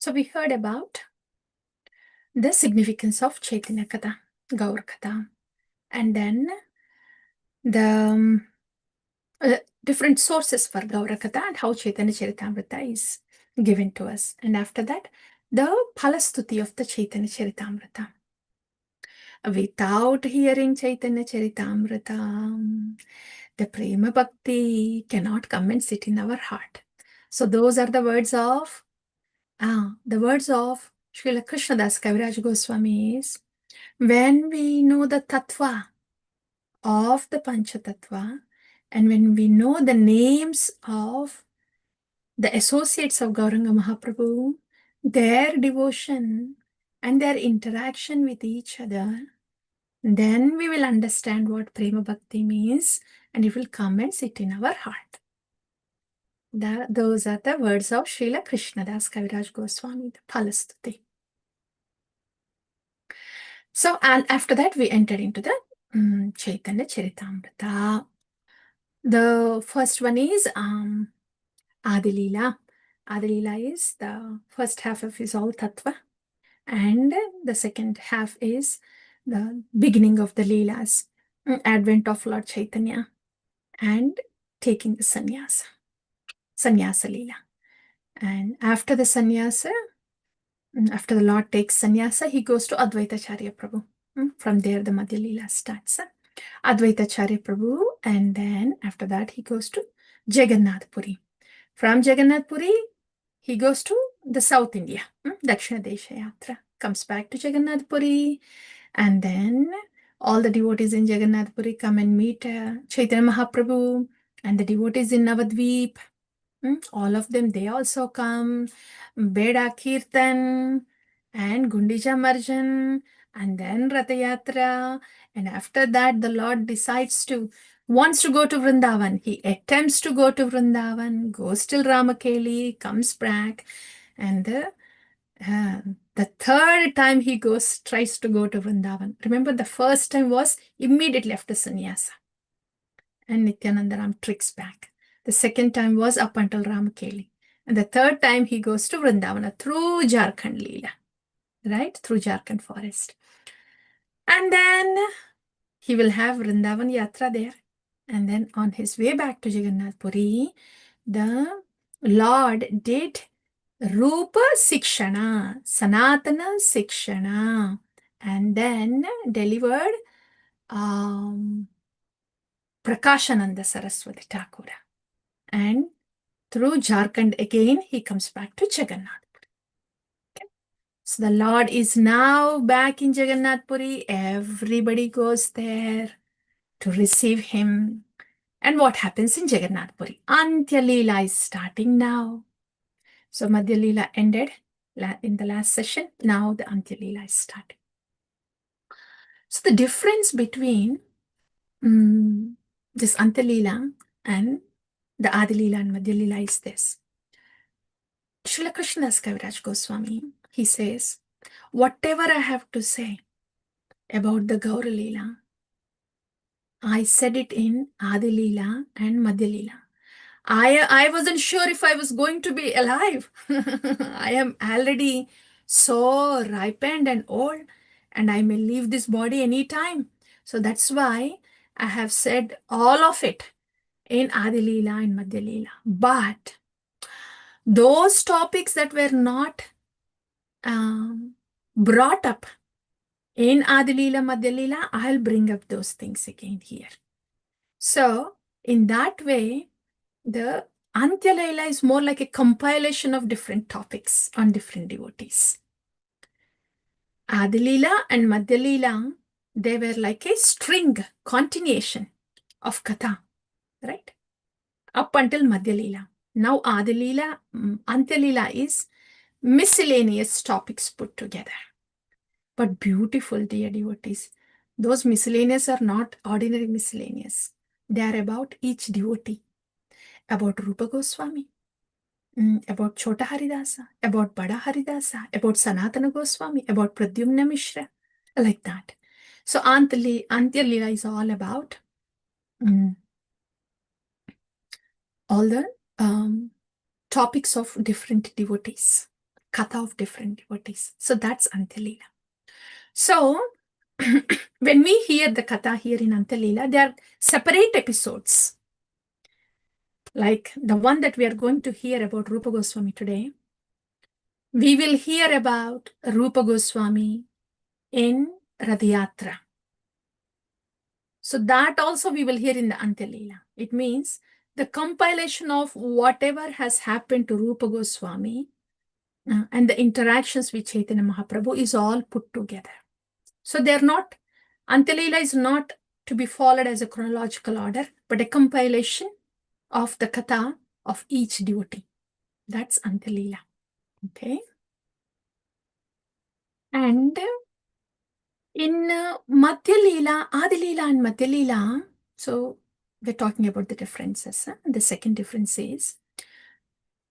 So we heard about the significance of Chaitanya Katha, Gaur Katha, and then the different sources for Gaur Katha and how Chaitanya Charitamrita is given to us. And after that, the Phalastuti of the Chaitanya Charitamrita. Without hearing Chaitanya Charitamrita, the Prema Bhakti cannot come and sit in our heart. So those are the words of Srila Krishnadas Kaviraj Goswami is, when we know the tattva of the Pancha Tattva, and when we know the names of the associates of Gauranga Mahaprabhu, their devotion and their interaction with each other, then we will understand what Prema Bhakti means, and it will come and sit in our heart. Those are the words of Srila Krishnadas Kaviraj Goswami, the Phalastuti. So, and after that, we entered into the Chaitanya Charitamrita. The first one is Adi Lila. Adi Lila is the first half of his all tattva, and the second half is the beginning of the Leelas, advent of Lord Chaitanya, and taking the sannyasa Leela. And after the sannyasa, after the Lord takes sannyasa, he goes to Advaitacharya Prabhu. From there, the Madhya Leela starts. Advaitacharya Prabhu, and then after that, he goes to Jagannath Puri. From Jagannath Puri, he goes to the South India, Dakshina Desha Yatra, comes back to Jagannath Puri, and then all the devotees in Jagannath Puri come and meet Chaitanya Mahaprabhu, and the devotees in Navadvip, all of them, they also come, Beda Kirtan and Gundija Marjan, and then Ratha Yatra, and after that the Lord wants to go to Vrindavan. He attempts to go to Vrindavan, goes till Ramakeli, comes back, and the third time he tries to go to Vrindavan. Remember, the first time was immediately after sannyasa, and Nityanandaram tricks back. The second time was up until Ramakeli. And the third time he goes to Vrindavana through Jharkhand Leela, right? Through Jharkhand forest. And then he will have Vrindavan Yatra there. And then on his way back to Jagannath Puri, the Lord did Rupa Sikshana, Sanatana Sikshana, and then delivered Prakashananda Saraswati Thakura. And through Jharkhand again, he comes back to Jagannath. Okay. So the Lord is now back in Jagannath Puri. Everybody goes there to receive him. And what happens in Jagannath Puri? Antya Lila is starting now. So Madhya Lila ended in the last session. Now the Antya Lila is starting. So the difference between this Antya Lila and the Adi Lila and Madhya Lila is this. Srila Krishnadas Kaviraj Goswami, he says, whatever I have to say about the Gaura Leela, I said it in Adi Leela and Madhya Leela. I wasn't sure if I was going to be alive. I am already so ripened and old, and I may leave this body anytime. So that's why I have said all of it in Adi Leela and Madhya Leela. But those topics that were not brought up in Adi Leela, Madhya Leela, I'll bring up those things again here. So in that way, the Antya Leela is more like a compilation of different topics on different devotees. Adi Leela and Madhya Leela, they were like a string continuation of Katha, right? Up until Madhya Leela. Now Adi Leela, Antya Leela is miscellaneous topics put together. But beautiful, dear devotees. Those miscellaneous are not ordinary miscellaneous. They are about each devotee. About Rupa Goswami, about Chota Haridasa, about Bada Haridasa, about Sanatana Goswami, about Pradyumna Mishra, like that. So Antya Leela is all about all the topics of different devotees. katha of different devotees. So that's Antya Leela. So when we hear the katha here in Antya Leela, they are separate episodes. Like the one that we are going to hear about Rupa Goswami today. We will hear about Rupa Goswami in Radhayatra. So that also we will hear in the Antya Leela. It means the compilation of whatever has happened to Rupa Goswami and the interactions with Chaitanya Mahaprabhu is all put together. So they're not, Antya Leela is not to be followed as a chronological order, but a compilation of the katha of each devotee. That's Antya Leela. Okay. And in Madhya Leela, Adi Leela and Madhya Leela, so we're talking about the differences. The second difference is,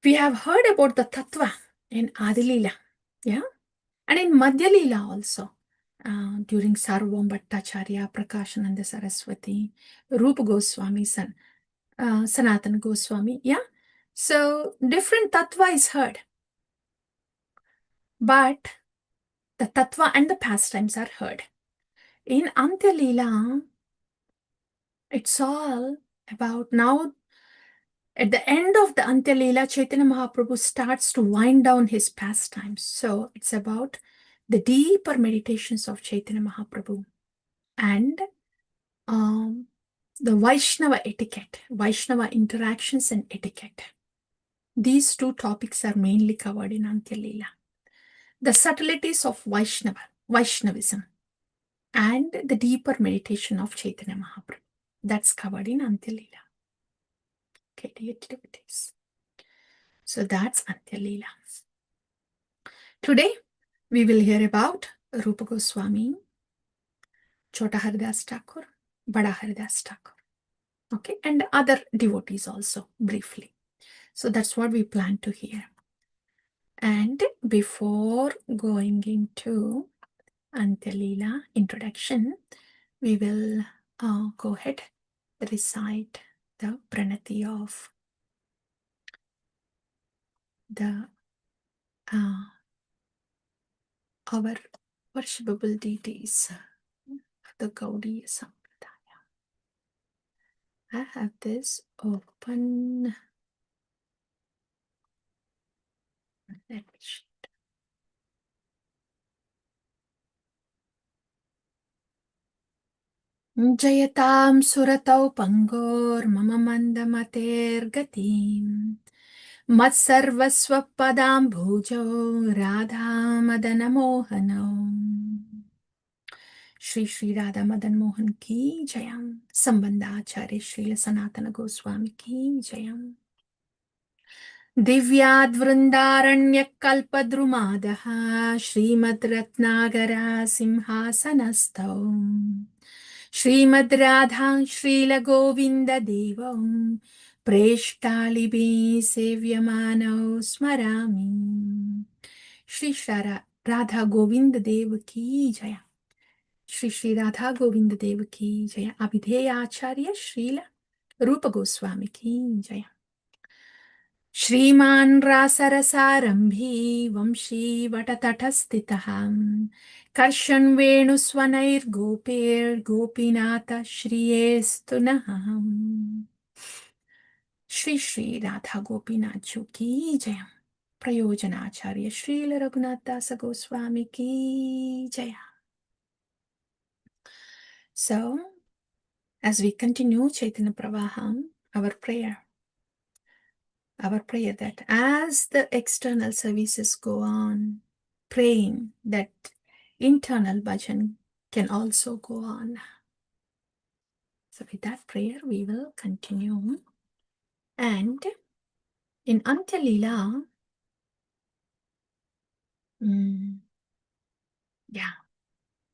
we have heard about the tattva in Adi Leela, yeah, and in Madhya Leela also. During Sarvam Bhattacharya, Prakashananda Saraswati, Rupa Goswami, Sanatana Goswami, yeah. So different tattva is heard, but the tattva and the pastimes are heard. In Antya Leela, it's all about now. At the end of the Antya Leela, Chaitanya Mahaprabhu starts to wind down his pastimes. So it's about the deeper meditations of Chaitanya Mahaprabhu and the Vaishnava etiquette, Vaishnava interactions and etiquette. These two topics are mainly covered in Antya Leela. The subtleties of Vaishnavism, and the deeper meditation of Chaitanya Mahaprabhu. That's covered in Antya Leela. Okay, dear devotees. So that's Antya Leela. Today, we will hear about Rupa Goswami, Chota Haridas Thakur, Bada Haridas Thakur. Okay, and other devotees also, briefly. So that's what we plan to hear. And before going into Antya Leela introduction, we will go ahead, recite the pranati of the our worshipable deities of the Gaudiya Sampradaya. I have this open. Let me share. Jayatam suratau pangor mama mandamater gatim matsarvasva padam bhujo radha madana mohanam. Shri Shri Radha Madan Mohan ki jayam. Sambandhacharya Srila Sanatana Goswami ki jayam. Divyad Vrindaranya Kalpadrumadaha Srimad Ratnagara Simhasanastau Srimad Radha Srila Govinda Devam Preshtalibi Sevyamano Smarami. Shri Radha Govinda Dev ki jaya. Shri Shri Radha Govinda Dev ki jaya. Abhideya Acharya Srila Rupa Goswami ki jaya. Shriman Rasarasarambhi Vamshi Vatatatastitaham Karshan Venuswanair Gopir Gopinata Shriyestunaham. Shri Shri Radha Gopinath ki jaya. Prayojanacharya Srila Raghunath Dasa Goswami ki jaya. So, as we continue Chaitanya Pravaham, our prayer that as the external services go on, praying that internal bhajan can also go on. So with that prayer, we will continue. And in Antya Leela,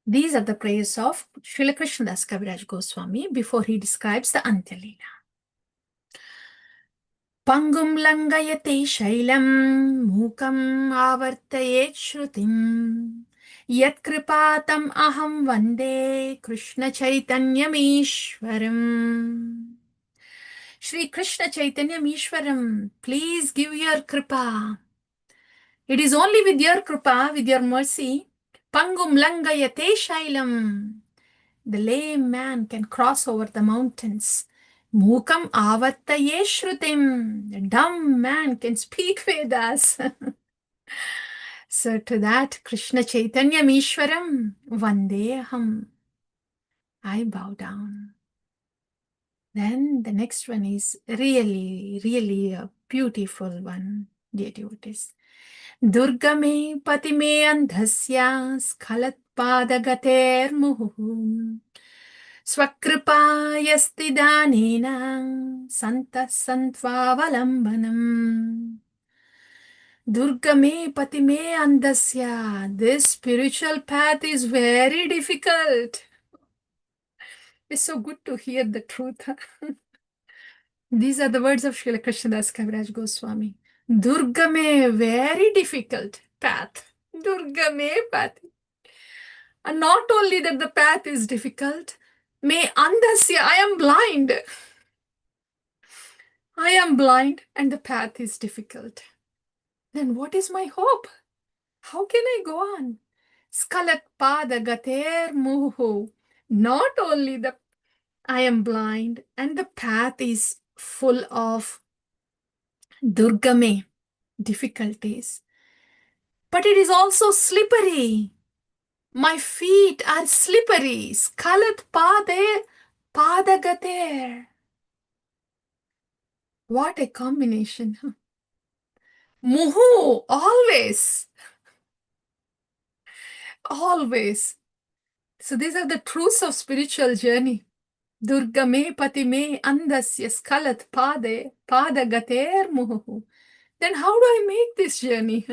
these are the prayers of Srila Krishnadas Kaviraj Goswami before he describes the Antya Leela. Pangum langayate shailam mukam avartayet shrutim yat kripatam aham vande Krishna Chaitanyam Ishwaram. Shri Krishna Chaitanyam Ishwaram, please give your kripa It is only with your kripa, with your mercy, Pangum Langayate Shailam. The lame man can cross over the mountains. Mukam avattaye shrutim. The dumb man can speak Vedas. So to that Krishna Chaitanya Mishwaram, Vandeham, I bow down. Then the next one is really, really a beautiful one, dear devotees. Durga me pati me andhasya skhalat padagater muhu स्वकृपायस्ति दानेन सन्तः सन्त्वावलम्बनम्. Durga me pati me andasya. This spiritual path is very difficult. It's so good to hear the truth. These are the words of Srila Krishnadas Kaviraj Goswami. Durga me, very difficult path. Durga me pati. And not only that the path is difficult, me andasya, I am blind. I am blind and the path is difficult. Then what is my hope? How can I go on? Skalat pada gater muhu. Not only the I am blind and the path is full of durgame, difficulties, but it is also slippery. My feet are slippery. Skalat pade pada gater. What a combination. Muhu, always. Always. So these are the truths of spiritual journey. Durga me pati me andasya skalat pade pada gater muhu. Then how do I make this journey?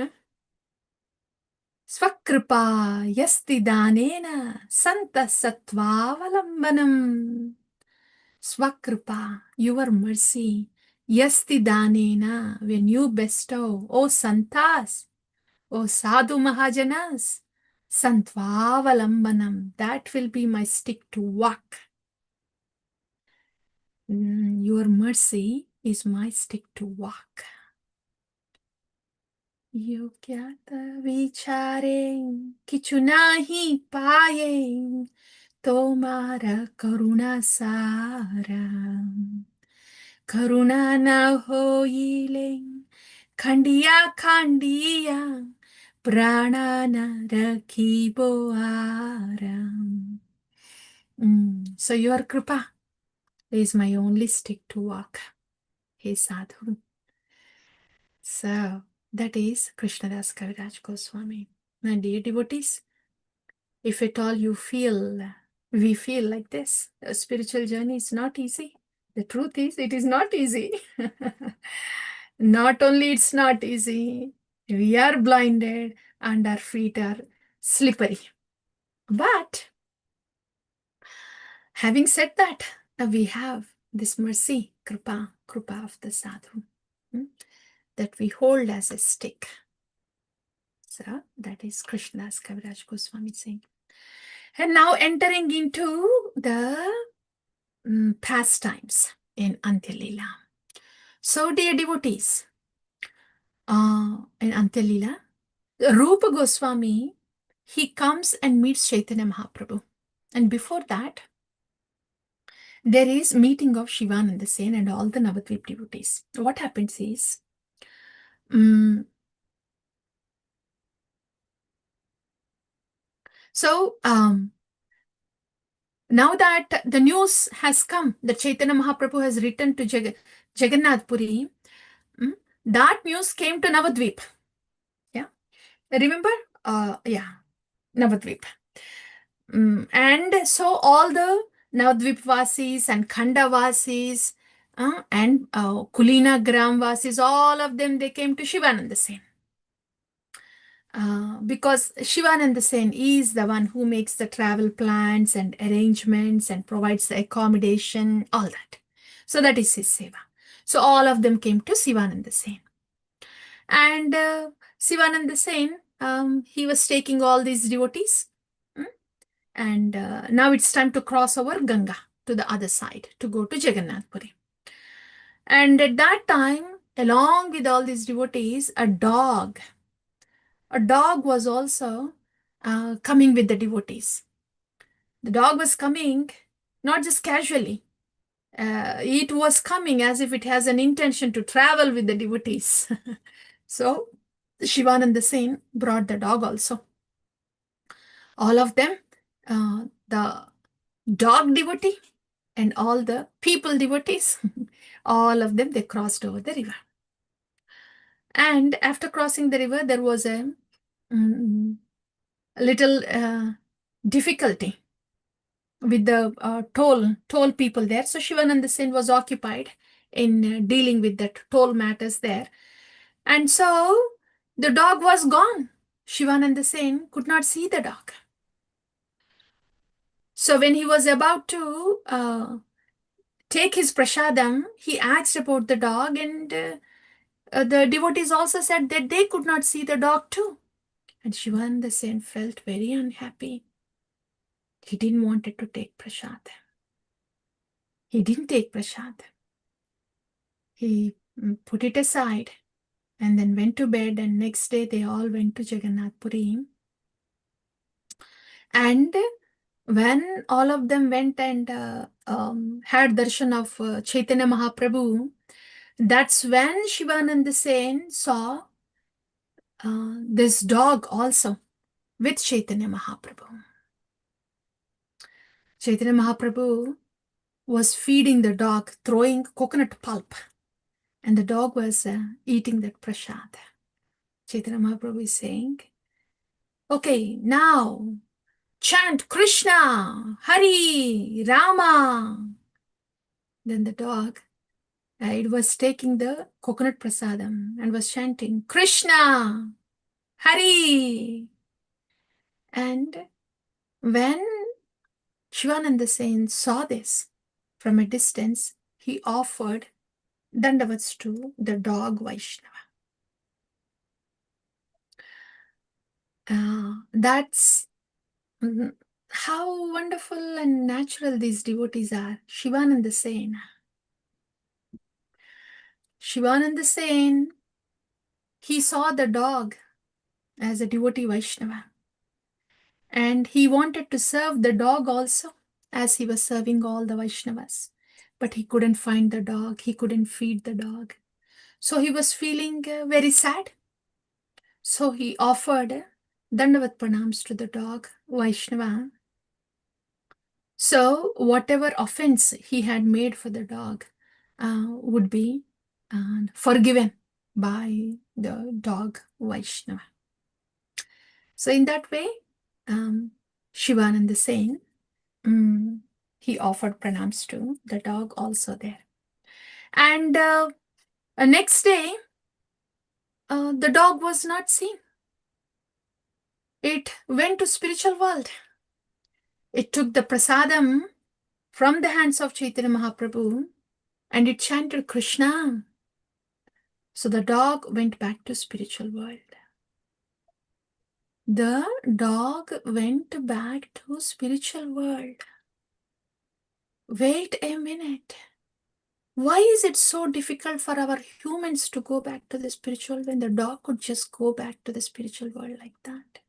Swakripa yasti danena santa sattvaavalambanam. Swakripa, your mercy. Yasti danena, when you bestow, O santas, O sadhu mahajanas, santvavalambanam, that will be my stick to walk. Your mercy is my stick to walk. Yogyata vichare kichu nahi paye tomara karuna sara. Karuna na hoile Khandiya Khandiya Prana na rakhibo aram. So your kripa is my only stick to walk. Hey sadhu. So that is Krishnadas Kaviraj Goswami. My dear devotees, if at all you feel, we feel like this, a spiritual journey is not easy. The truth is, it is not easy. Not only it's not easy, we are blinded and our feet are slippery. But having said that, we have this mercy, kripa of the sadhu, that we hold as a stick. So that is Krishnadas Kaviraj Goswami saying. And now entering into the pastimes in Antya Lila. So dear devotees, in Antya Lila, Rupa Goswami, he comes and meets Chaitanya Mahaprabhu. And before that, there is meeting of Shivananda Sen and all the Navadvip devotees. What happens is, now that the news has come that Chaitanya Mahaprabhu has returned to Jagannath Puri, that news came to Navadvip. Yeah, remember? Navadvip. And so all the Navadvip Vasis and Khanda Vasis and Kulina Gram Vasis, all of them, they came to Shivananda Sen. Because Shivananda Sen is the one who makes the travel plans and arrangements and provides the accommodation, all that. So that is his seva. So all of them came to Shivananda Sen. And Shivananda Sen, he was taking all these devotees. And now it's time to cross over Ganga to the other side to go to Jagannath Puri. And at that time, along with all these devotees, a dog a dog was also coming with the devotees. The dog was coming not just casually. It was coming as if it has an intention to travel with the devotees. So Shivananda Sen brought the dog also. All of them, the dog devotee and all the people devotees, all of them, they crossed over the river. And after crossing the river, there was a little difficulty with the toll people there. So Shivananda Sen was occupied in dealing with the toll matters there. And so the dog was gone. Shivananda Sen could not see the dog. So when he was about to take his prasadam, he asked about the dog, and the devotees also said that they could not see the dog too. And Shivananda Sen felt very unhappy. He didn't want it to take prasad. He didn't take prasad. He put it aside and then went to bed, and next day they all went to Jagannath Puri. And when all of them went and had darshan of Chaitanya Mahaprabhu, that's when Shivananda Sen saw this dog also with Chaitanya Mahaprabhu. Chaitanya Mahaprabhu was feeding the dog, throwing coconut pulp, and the dog was eating that prasad. Chaitanya Mahaprabhu is saying, okay, now chant Krishna, Hari, Rama. Then the dog, it was taking the coconut prasadam and was chanting Krishna, Hari. And when Shivananda Sen saw this from a distance, he offered dandavats to the dog Vaishnava. That's how wonderful and natural these devotees are. Shivananda Sen. Shivananda Sen, he saw the dog as a devotee Vaishnava. And he wanted to serve the dog also, as he was serving all the Vaishnavas. But he couldn't find the dog. He couldn't feed the dog. So he was feeling very sad. So he offered Dandavat Pranams to the dog Vaishnava. So whatever offense he had made for the dog would be forgiven by the dog Vaishnava. So in that way, Shivananda Sen, he offered pranams to the dog also there. And next day, the dog was not seen. It went to spiritual world. It took the prasadam from the hands of Chaitanya Mahaprabhu and it chanted Krishna. So the dog went back to spiritual world. The dog went back to spiritual world. Wait a minute. Why is it so difficult for our humans to go back to the spiritual when the dog could just go back to the spiritual world like that?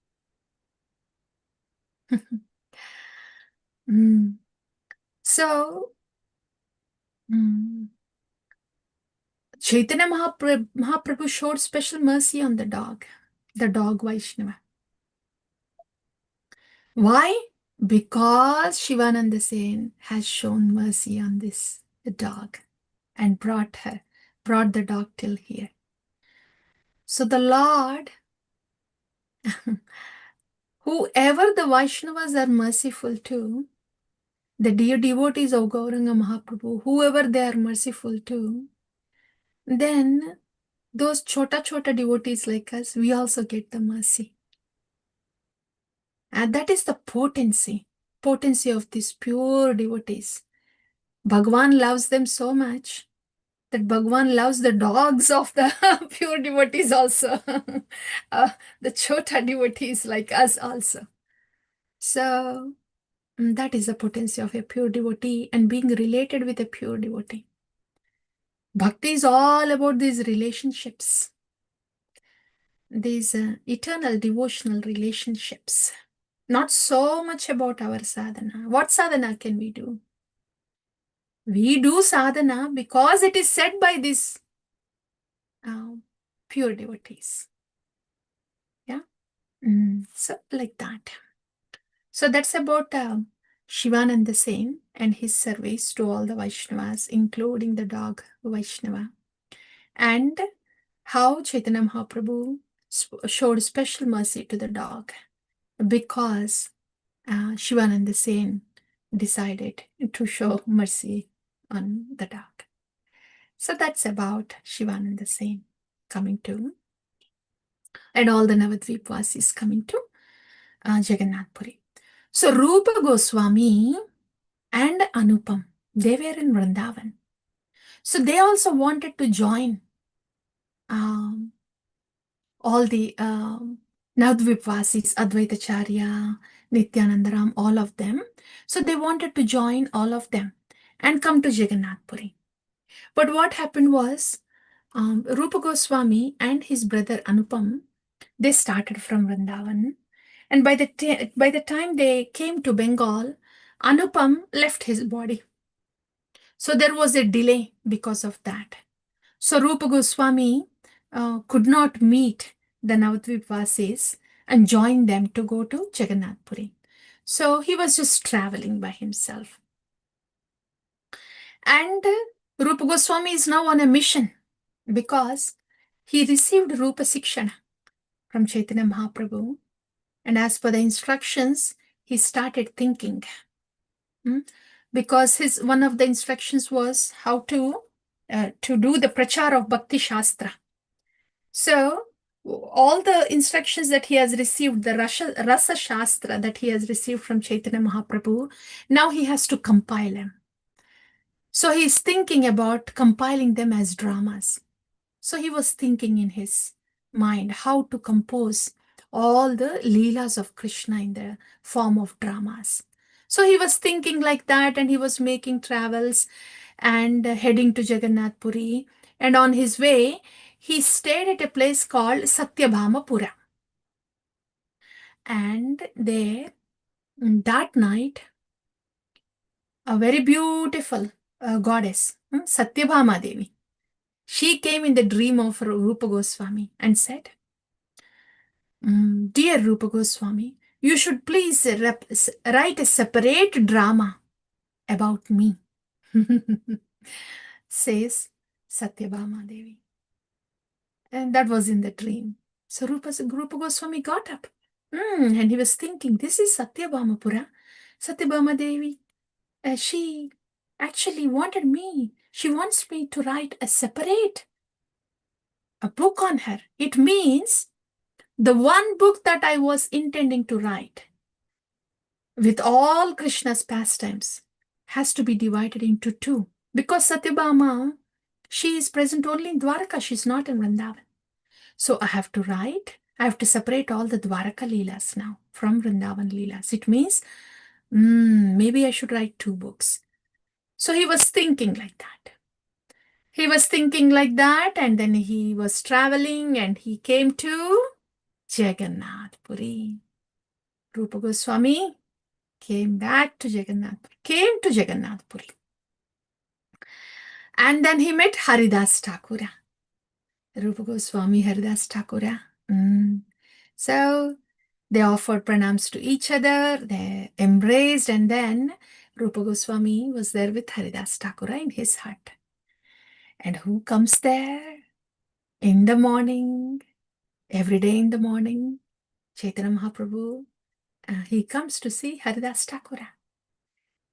So, Chaitanya Mahaprabhu showed special mercy on the dog Vaishnava. Why? Because Shivananda Sen has shown mercy on this dog and brought the dog till here. So the Lord, whoever the Vaishnavas are merciful to, the dear devotees of Gauranga Mahaprabhu, whoever they are merciful to, then those chota devotees like us, we also get the mercy. And that is the potency of these pure devotees. Bhagavan loves them so much that Bhagavan loves the dogs of the pure devotees also. The chota devotees like us also. So that is the potency of a pure devotee and being related with a pure devotee. Bhakti is all about these relationships. these eternal devotional relationships. Not so much about our sadhana. What sadhana can we do? We do sadhana because it is said by these pure devotees. Yeah. So like that. So that's about Shivananda Sen and his service to all the Vaishnavas, including the dog Vaishnava. And how Chaitanya Mahaprabhu showed special mercy to the dog because Shivananda Sen decided to show mercy on the dog. So that's about Shivananda Sen coming to, and all the Navadvipvasis coming to Jagannath Puri. So Rupa Goswami and Anupam, they were in Vrindavan. So they also wanted to join all the Navadvipvasis, Advaitacharya, Nityanandaram, all of them. So they wanted to join all of them and come to Jagannath Puri. But what happened was, Rupa Goswami and his brother Anupam, they started from Vrindavan. And by the time they came to Bengal, Anupam left his body. So there was a delay because of that. So Rupa Goswami could not meet the Navadvipvasis and join them to go to Jagannath Puri. So he was just traveling by himself. And Rupa Goswami is now on a mission because he received Rupa Sikshana from Chaitanya Mahaprabhu. And as per the instructions, he started thinking. Because one of the instructions was how to do the prachar of Bhakti Shastra. So all the instructions that he has received, the Rasa Shastra that he has received from Chaitanya Mahaprabhu, now he has to compile them. So he is thinking about compiling them as dramas. So he was thinking in his mind how to compose all the Leelas of Krishna in the form of dramas. So he was thinking like that, and he was making travels and heading to Jagannath Puri. And on his way, he stayed at a place called Satyabhamapura. And there, that night, a very beautiful goddess, Satyabhama Devi, she came in the dream of Rupa Goswami and said, Dear Rupa Goswami, you should please write a separate drama about me, says Satyabhama Devi. And that was in the dream. So Rupa Goswami got up and he was thinking, this is Satyabhama Pura. Satyabhama Devi, she actually wanted me. She wants me to write a book on her. It means the one book that I was intending to write with all Krishna's pastimes has to be divided into two. Because Satyabhama, she is present only in Dwaraka. She's not in Vrindavan. So I have to separate all the Dwaraka Leelas now from Vrindavan Leelas. It means maybe I should write two books. So he was thinking like that. And then he was traveling and he came to Jagannath Puri. Rupa Goswami came to Jagannath Puri. And then he met Haridas Thakura. Rupa Goswami, Haridas Thakura. So they offered pranams to each other, they embraced, and then Rupa Goswami was there with Haridas Thakura in his hut. And who comes there? In the morning, every day in the morning, Chaitanya Mahaprabhu, he comes to see Haridas Thakura.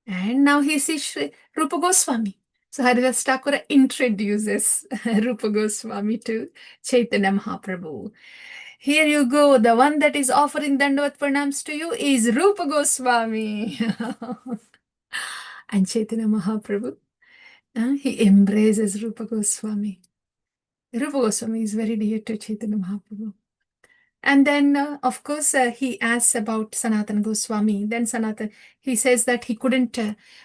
And now he sees Rupa Goswami. So Haridas Thakura introduces Rupa Goswami to Chaitanya Mahaprabhu. Here you go, the one that is offering Dandavat Pranams to you is Rupa Goswami. And Chaitanya Mahaprabhu, he embraces Rupa Goswami. Rupa Goswami is very dear to Chaitanya Mahaprabhu. And then, of course, he asks about Sanatana Goswami. Then he says that he couldn't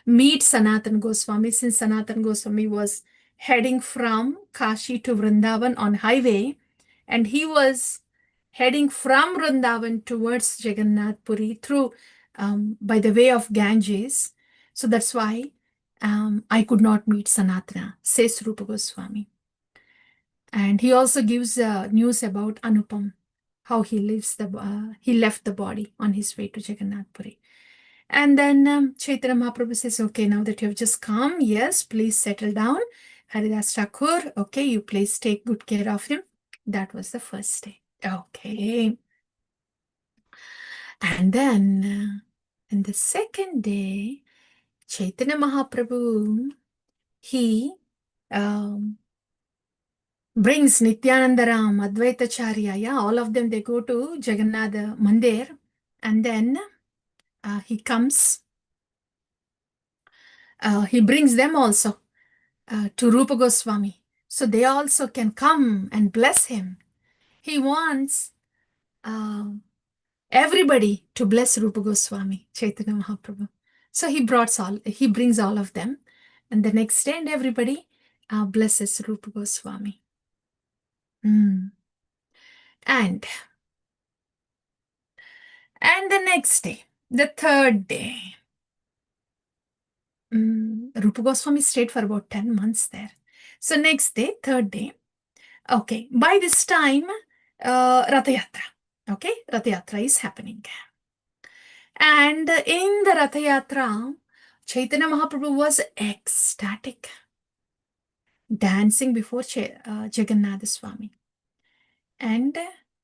meet Sanatana Goswami since Sanatana Goswami was heading from Kashi to Vrindavan on highway. And he was heading from Vrindavan towards Jagannath Puri through by the way of Ganges. So that's why I could not meet Sanatana, says Rupa Goswami. And he also gives news about Anupam, how he left the body on his way to Jagannath Puri. And then Chaitanya Mahaprabhu says, okay, now that you have just come, yes, please settle down. Haridas Thakur, okay, you please take good care of him. That was the first day. Okay. And then in the second day, Chaitanya Mahaprabhu, he brings Nityanandaram, Advaitacharya, yeah, all of them, they go to Jagannath Mandir. And then he comes, he brings them also to Rupa Goswami. So they also can come and bless him. He wants everybody to bless Rupa Goswami, Chaitanya Mahaprabhu. So he brings all of them. And the next day, and everybody blesses Rupa Goswami. And the next day, the third day, Rupa Goswami stayed for about 10 months there. So next day, third day, okay, by this time, Ratha Yatra. Okay, Ratha Yatra is happening. And in the Ratha Yatra, Chaitanya Mahaprabhu was ecstatic, dancing before Jagannath Swami. And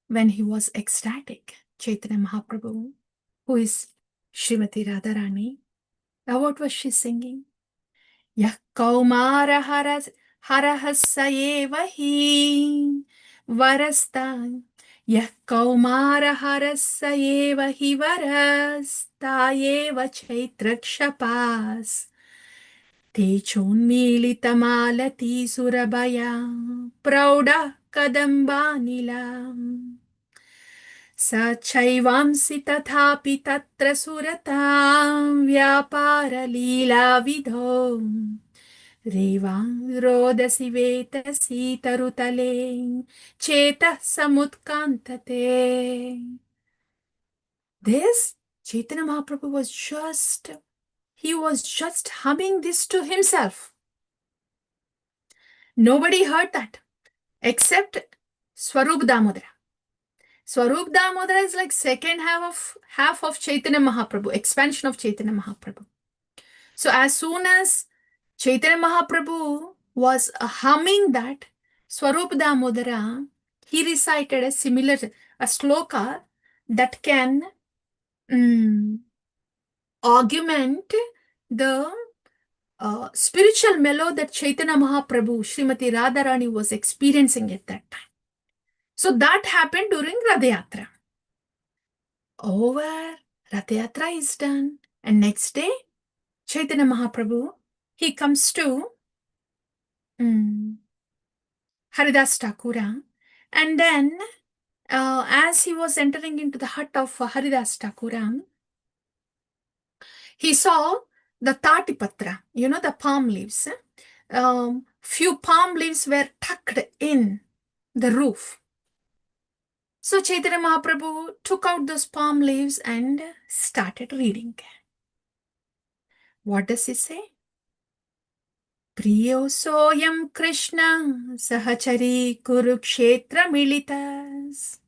when he was ecstatic, Chaitanya Mahaprabhu, who is Srimati Radharani, what was she singing? Yah kaumara harahasayeva hi varastan. Yah kaumara harasayeva hi varastayeva chaitrakshapas. Te chonmilitamaalati surabaya prauda kadambanilam. Sa chaivamsi tathapi tatra suratam vyapara lila vidho. Rodasi vetasi tarutale cheta samutkantate. This Chaitanya Mahaprabhu was just humming this to himself. Nobody heard that except Swarup Damodara. Swarup Damodara is like second half of Chaitanya Mahaprabhu, expansion of Chaitanya Mahaprabhu. So as soon as Chaitanya Mahaprabhu was humming that Swarup Damodara, he recited a sloka that can augment the spiritual mellow that Chaitanya Mahaprabhu, Srimati Radharani was experiencing at that time. So that happened during Ratha Yatra. Over, Ratha Yatra is done. And next day, Chaitanya Mahaprabhu, he comes to Haridas Thakura. And then, as he was entering into the hut of Haridas Thakura, he saw the Tatipatra, the palm leaves. Few palm leaves were tucked in the roof. So Chaitanya Mahaprabhu took out those palm leaves and started reading. What does he say? Priyo soyam Krishna sahachari kurukshetra militas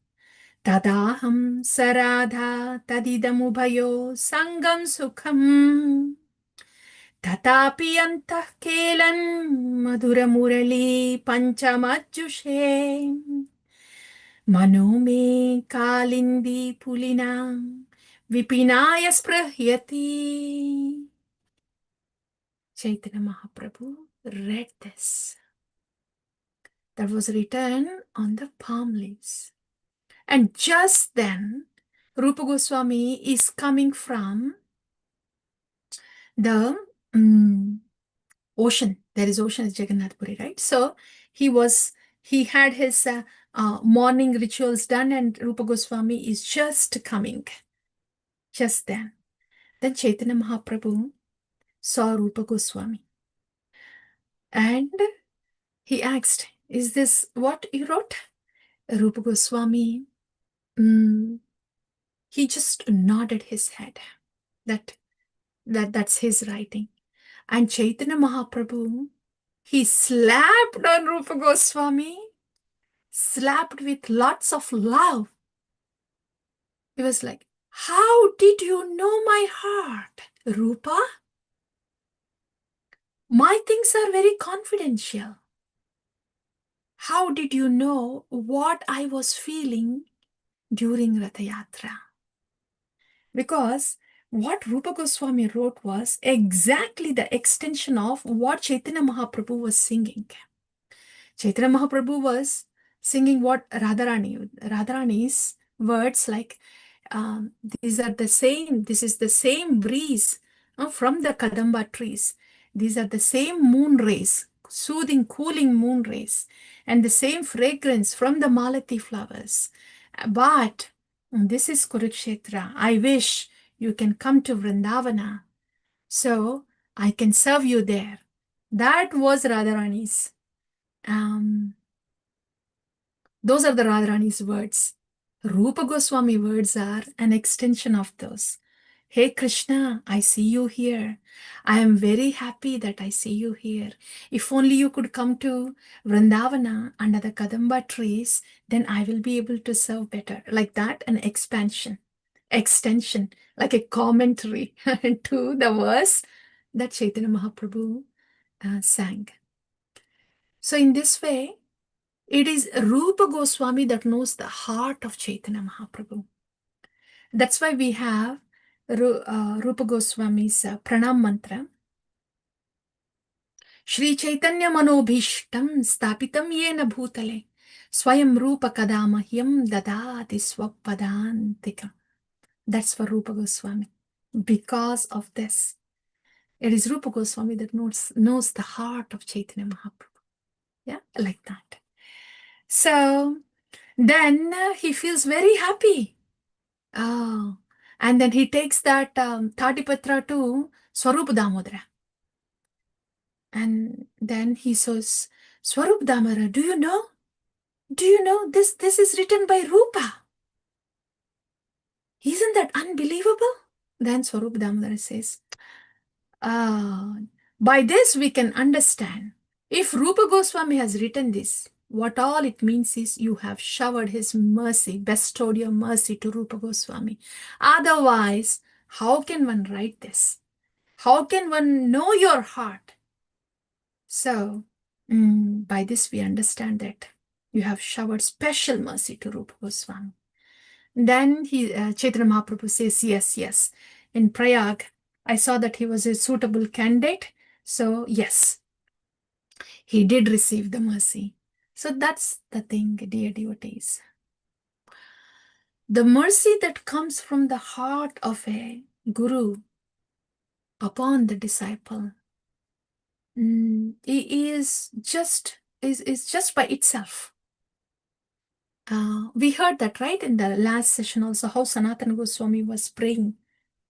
tadaham saradha tadidamubhayo sangam sukham tatapi antah kelan madhura murali panchamajjushe manome kalindi pulina vipinaya sprahyati. Chaitanya Mahaprabhu read this. That was written on the palm leaves. And just then, Rupa Goswami is coming from the ocean. There is ocean at Jagannath Puri, right? So he had his morning rituals done, and Rupa Goswami is just coming. Just then. Then Chaitanya Mahaprabhu saw Rupa Goswami. And he asked, is this what you wrote? Rupa Goswami mm, he just nodded his head. That's his writing. And Chaitanya Mahaprabhu, he slapped on Rupa Goswami, slapped with lots of love. He was like, "How did you know my heart, Rupa? My things are very confidential. How did you know what I was feeling during Ratha Yatra?" Because what Rupa Goswami wrote was exactly the extension of what Chaitanya Mahaprabhu was singing. Chaitanya Mahaprabhu was singing what Radharani's words like, these are the same, this is the same breeze from the Kadamba trees. These are the same moon rays, soothing, cooling moon rays, and the same fragrance from the Malati flowers. But this is Kurukshetra. I wish you can come to Vrindavana so I can serve you there. That was Radharani's. Um, those are the Radharani's words. Rupa Goswami words are an extension of those. Hey Krishna, I see you here. I am very happy that I see you here. If only you could come to Vrindavana under the Kadamba trees, then I will be able to serve better. Like that, an expansion, extension, like a commentary to the verse that Chaitanya Mahaprabhu sang. So in this way, it is Rupa Goswami that knows the heart of Chaitanya Mahaprabhu. That's why we have Rupa Goswami's Pranam Mantra. Shri Chaitanya Manobhishtam Stapitam Yena Bhutale Swayam Rupa Kadamahyam Dadati Swapadantika. That's for Rupa Goswami. Because of this, it is Rupa Goswami that knows the heart of Chaitanya Mahaprabhu. Yeah, like that. So then he feels very happy. Oh, and then he takes that Tadipatra to Swarup Damodara. And then he says, Swarup Damodara, do you know? Do you know this is written by Rupa? Isn't that unbelievable? Then Swarup Damodara says, ah, by this we can understand. If Rupa Goswami has written this, what all it means is you have showered his mercy, bestowed your mercy to Rupa Goswami. Otherwise, how can one write this? How can one know your heart? So, by this we understand that you have showered special mercy to Rupa Goswami. Then Chaitanya Mahaprabhu says, yes, yes. In Prayag, I saw that he was a suitable candidate. So, yes, he did receive the mercy. So that's the thing, dear devotees. The mercy that comes from the heart of a guru upon the disciple is just by itself. We heard that, right, in the last session also, how Sanatana Goswami was praying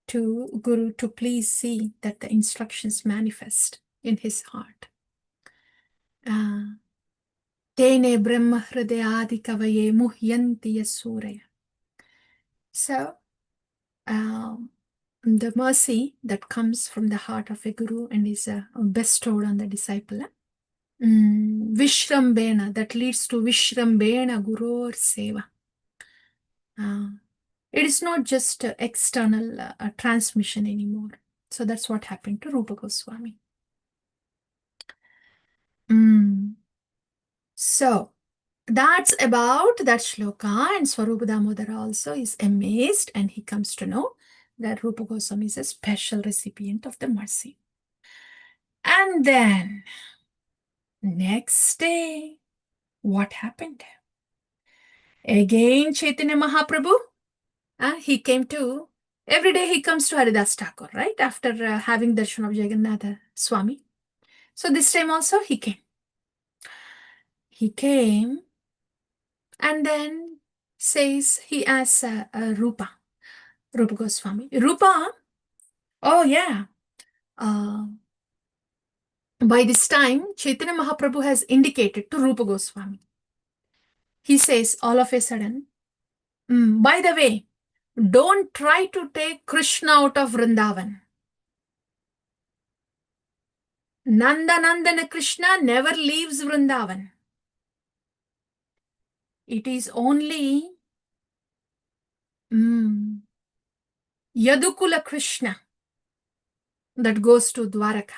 to Guru to please see that the instructions manifest in his heart. Tene Brahma Hridayadi Kavaye Muhyanti Yasuraya. So, the mercy that comes from the heart of a guru and is bestowed on the disciple. Vishrambena, that leads to Vishrambena Gurur Seva. It is not just external transmission anymore. So that's what happened to Rupa Goswami. So that's about that shloka, and Swarupa Damodara also is amazed and he comes to know that Rupa Goswami is a special recipient of the mercy. And then next day, what happened? Again, Chaitanya Mahaprabhu, he came to, every day he comes to Haridas Thakur, right? After having darshan of Jagannatha Swami. So this time also he came. He came and then says, he asks Rupa Goswami, Rupa, oh yeah, by this time, Chaitanya Mahaprabhu has indicated to Rupa Goswami. He says, all of a sudden, By the way, don't try to take Krishna out of Vrindavan. Nandana Krishna never leaves Vrindavan. It is only Yadukula Krishna that goes to Dwaraka.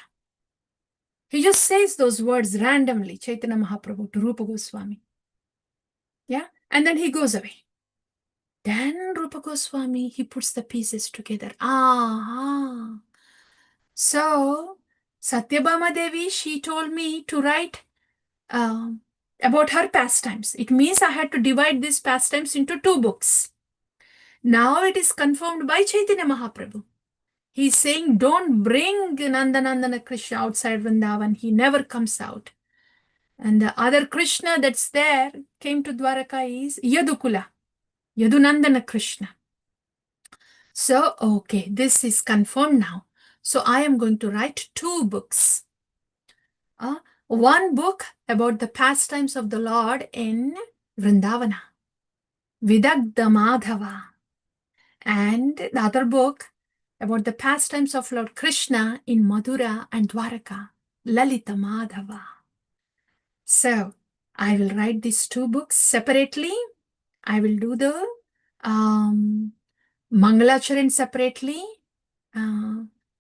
He just says those words randomly, Chaitanya Mahaprabhu to Rupa Goswami. Yeah, and then he goes away. Then Rupa Goswami, he puts the pieces together. So, Satyabhama Devi, she told me to write about her pastimes. It means I had to divide these pastimes into 2 books. Now it is confirmed by Chaitanya Mahaprabhu. He's saying, don't bring Nandana Krishna outside Vrindavan. He never comes out. And the other Krishna that's there came to Dwaraka is Yadukula, Yadunandana Krishna. So, okay, this is confirmed now. So I am going to write 2 books. One book about the pastimes of the Lord in Vrindavana, Vidagdha Madhava. And the other book about the pastimes of Lord Krishna in Madhura and Dwaraka, Lalita Madhava. So, I will write these 2 books separately. I will do the Mangalacharan separately,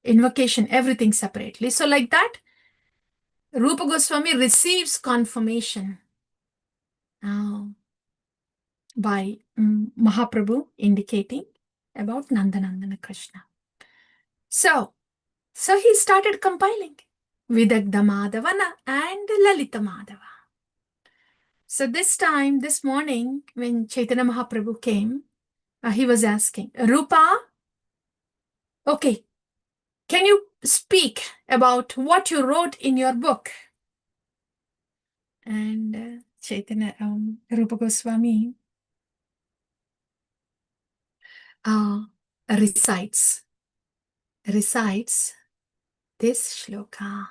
invocation, everything separately. So like that, Rupa Goswami receives confirmation by Mahaprabhu indicating about Nandanandana Krishna. So he started compiling Vidagdha Madhavana and Lalita Madhava. So this morning, when Chaitanya Mahaprabhu came, he was asking, Rupa, okay, can you speak about what you wrote in your book? And Chaitanya, Rupa Goswami recites this shloka.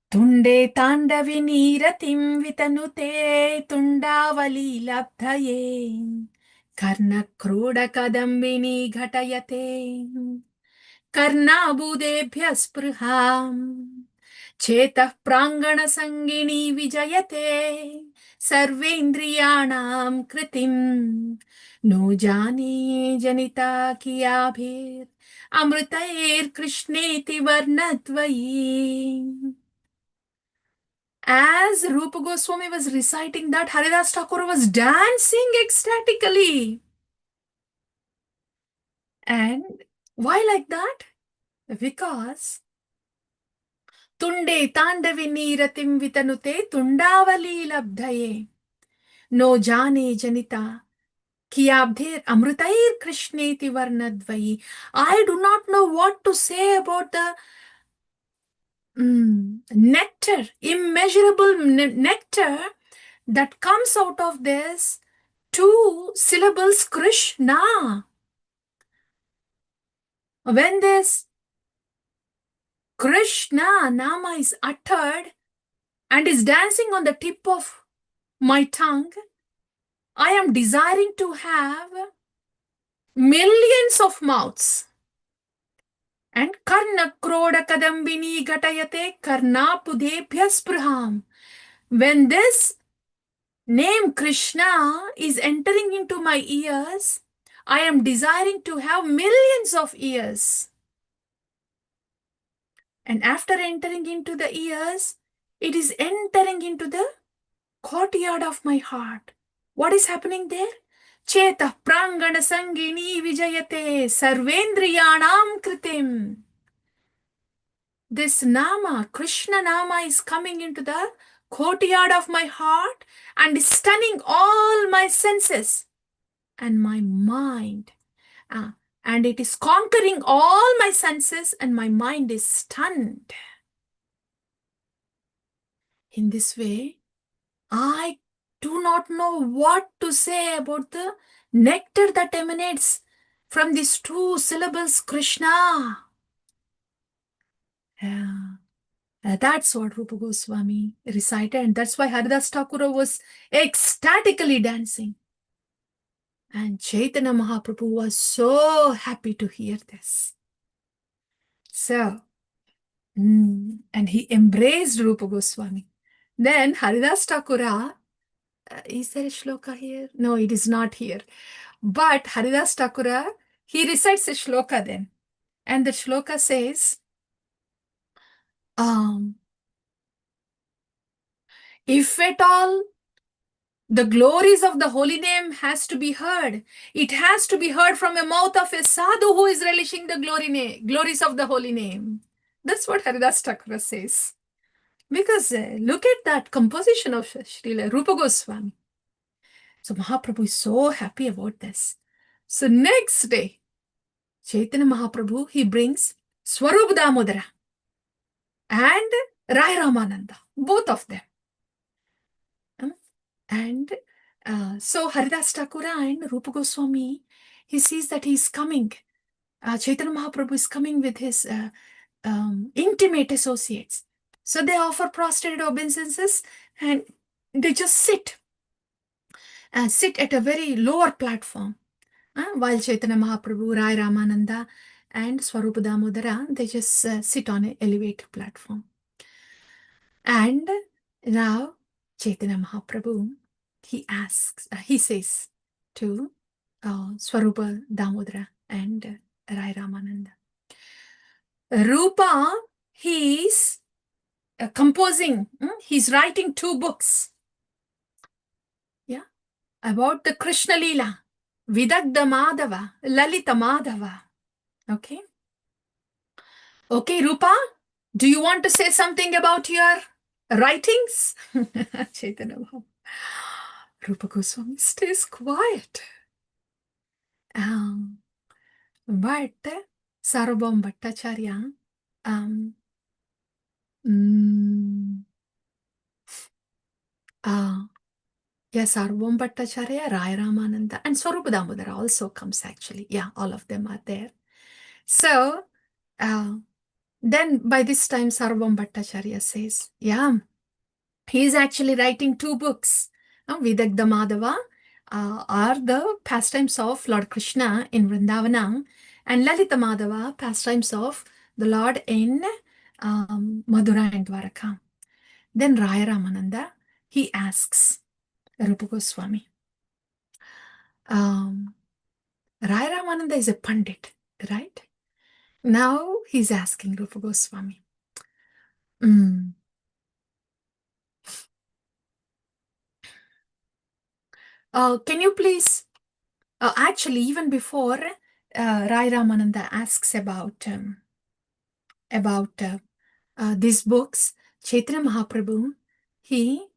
Tunde tandavi niratim vitanute tundavali labdhaye karna kruda kadambini ghatayate karnabudebhya spriham chetah prangana sangini vijayate sarvendriyanam kritim no jane janita kiyabhir amritair krishneti varnatvayi. As Rupa Goswami was reciting that, Haridas Thakur was dancing ecstatically. And why like that? Because Tunde tandavi niratim vitanute tundavali labdhaye no jane janita kiyabdhir amrutair krishneti varnadvayi. I do not know what to say about the nectar, immeasurable nectar that comes out of this 2 syllables Krishna. When this Krishna Nama is uttered and is dancing on the tip of my tongue, I am desiring to have millions of mouths. And Karna Kroda Kadambini Gatayate Karna Pudebhya Spraham. When this name Krishna is entering into my ears, I am desiring to have millions of ears. And after entering into the ears, it is entering into the courtyard of my heart. What is happening there? Chetah prangana sangini vijayate sarvendriyanam kritim. This Nama, Krishna Nama, is coming into the courtyard of my heart and is stunning all my senses and my mind. And it is conquering all my senses and my mind is stunned. In this way, I do not know what to say about the nectar that emanates from these 2 syllables Krishna. That's what Rupa Goswami recited, and that's why Haridas Thakura was ecstatically dancing. And Chaitanya Mahaprabhu was so happy to hear this. So, and he embraced Rupa Goswami. Then Haridas Thakura, is there a shloka here? No, it is not here. But Haridas Thakura, he recites a shloka then. And the shloka says, if at all the glories of the holy name has to be heard, it has to be heard from the mouth of a sadhu who is relishing the glories of the holy name. That's what Haridas Thakura says. Because look at that composition of Srila Rupa Goswami. So Mahaprabhu is so happy about this. So next day, Chaitanya Mahaprabhu, he brings Swarup Damodara and Rai Ramananda, both of them. And so Haridas Thakura and Rupa Goswami, he sees that he's coming. Chaitanya Mahaprabhu is coming with his intimate associates. So they offer prostrated obeisances and they just sit at a very lower platform. While Chaitanya Mahaprabhu, Rai Ramananda and Swarupa Damodara, they just sit on an elevated platform. And now Chaitanya Mahaprabhu, he says to Swarupa Damodara and Rai Ramananda, Rupa, he's composing, he's writing 2 books, about the Krishna Lila, Vidagdha Madhava, Lalita Madhava. Okay, Rupa, do you want to say something about your writings? Chaitanya Mahaprabhu. Rupa Goswami stays quiet. But Sarvabhauma Bhattacharya, Sarvabhauma Bhattacharya, Rai Ramananda, and Swarupa Damodara also comes actually. Yeah, all of them are there. So, then by this time Sarvabhauma Bhattacharya says, he is actually writing 2 books. Vidagdha Madhava are the pastimes of Lord Krishna in Vrindavana, and Lalita Madhava, pastimes of the Lord in Madhura and Dwaraka. Then Raya Ramananda, he asks Rupa Goswami. Raya Ramananda is a Pandit, right? Now he's asking Rupa Goswami. Can you please, actually, even before Rai Ramananda asks about these books, Chaitanya Mahaprabhu, he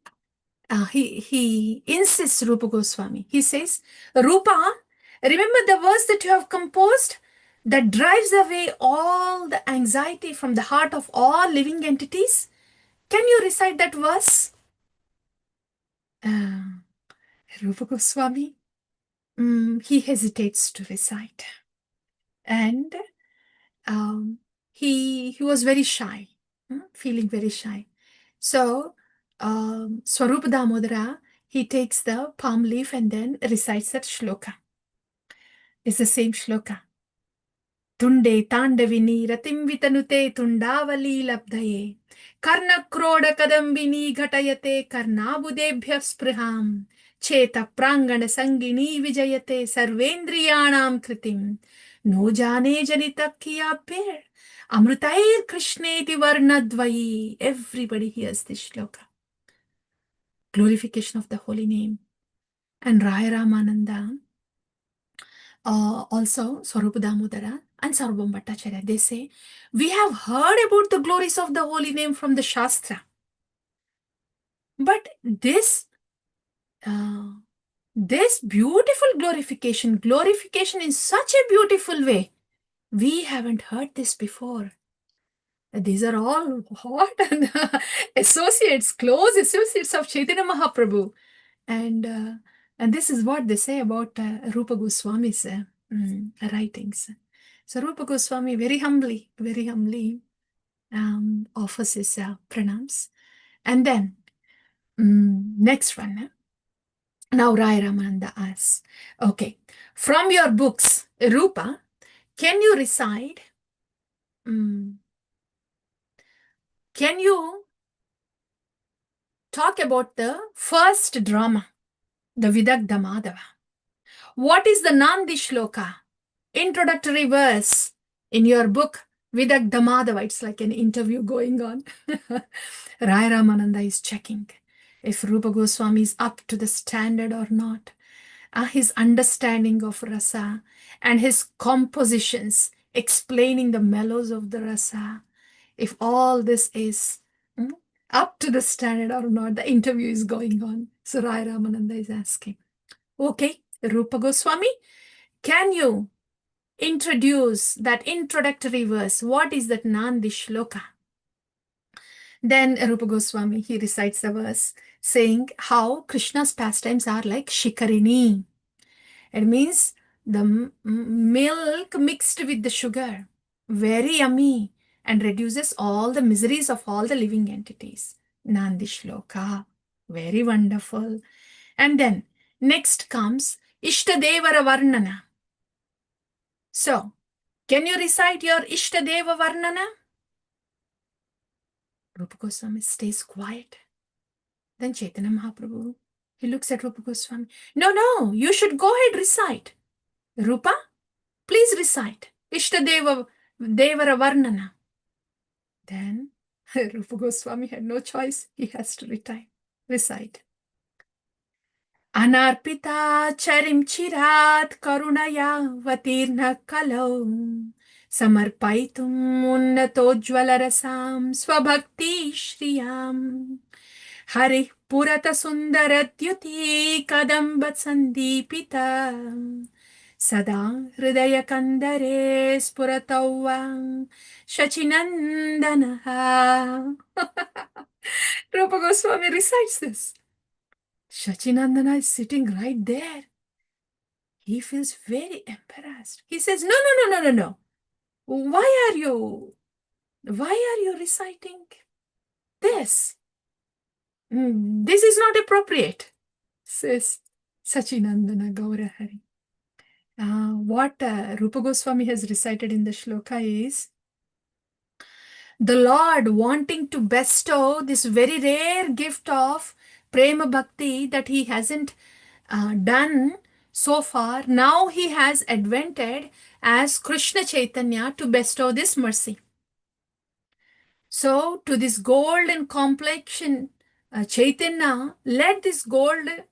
insists Rupa Goswami. He says, Rupa, remember the verse that you have composed that drives away all the anxiety from the heart of all living entities? Can you recite that verse? Rupa Goswami, he hesitates to recite. And he was very shy, feeling very shy. So Swarupa Damodara, he takes the palm leaf and then recites that shloka. It's the same shloka. Tunde Tandavini Ratim Vitanute Tundavali Labdaye Karna Kroda Kadambini Ghatayate Karnabudebhya Spriham Cheta Prangana Sangini Vijayate Sarvendriyanam Kritim No Jane Janita Kiya Per Amrutair Krishneti Varnadvayi. Everybody hears this shloka. Glorification of the holy name. And Raya Ramananda, also Swarupa Damodara and Sarvabhauma Bhattacharya, they say, we have heard about the glories of the holy name from the Shastra. But this beautiful glorification in such a beautiful way, we haven't heard this before. These are all what? Associates, close associates of Chaitanya Mahaprabhu. And this is what they say about Rupa Goswami's writings. So Rupa Goswami very humbly offers his pranams. And then, next one. Now Rai Ramananda asks, okay, from your books, Rupa, can you recite, can you talk about the first drama, the Vidagdha Madhava? What is the Nandi Shloka, introductory verse in your book, Vidagdha Madhava? It's like an interview going on. Rai Ramananda is checking if Rupa Goswami is up to the standard or not. His understanding of rasa and his compositions explaining the mellows of the rasa. If all this is up to the standard or not, the interview is going on. So Rai Ramananda is asking, okay, Rupa Goswami, can you introduce that introductory verse? What is that Nandi Shloka? Then Rupa Goswami, he recites the verse saying how Krishna's pastimes are like Shikarini. It means the milk mixed with the sugar, very yummy, and reduces all the miseries of all the living entities. Nandi Shloka, very wonderful. And then next comes Ishtadevara Varnana. So, can you recite your Ishtadeva Varnana? Rupa Goswami stays quiet. Then Chaitanya Mahaprabhu, he looks at Rupa Goswami. No, you should go ahead, recite. Rupa, please recite Ishtadeva Devara Varnana. Then Rupa Goswami had no choice. He has to recite. Anarpita charim chirat karunaya vatirna kalau samarpaitum unnatojjvala rasam swabhakti shriyam Hari purata sundaratyuti kadamba sandipita sada hridaya kandare spuratauvam shachinandanaha. Rupa Goswami recites this. Shachinandana is sitting right there. He feels very embarrassed. He says, no. Why are you reciting this? This is not appropriate, says Sachinandana Gaurahari. What Rupa Goswami has recited in the shloka is the Lord wanting to bestow this very rare gift of prema bhakti that he hasn't done so far. Now he has advented as Krishna Chaitanya to bestow this mercy. So to this golden complexion Chaitanya, let this golden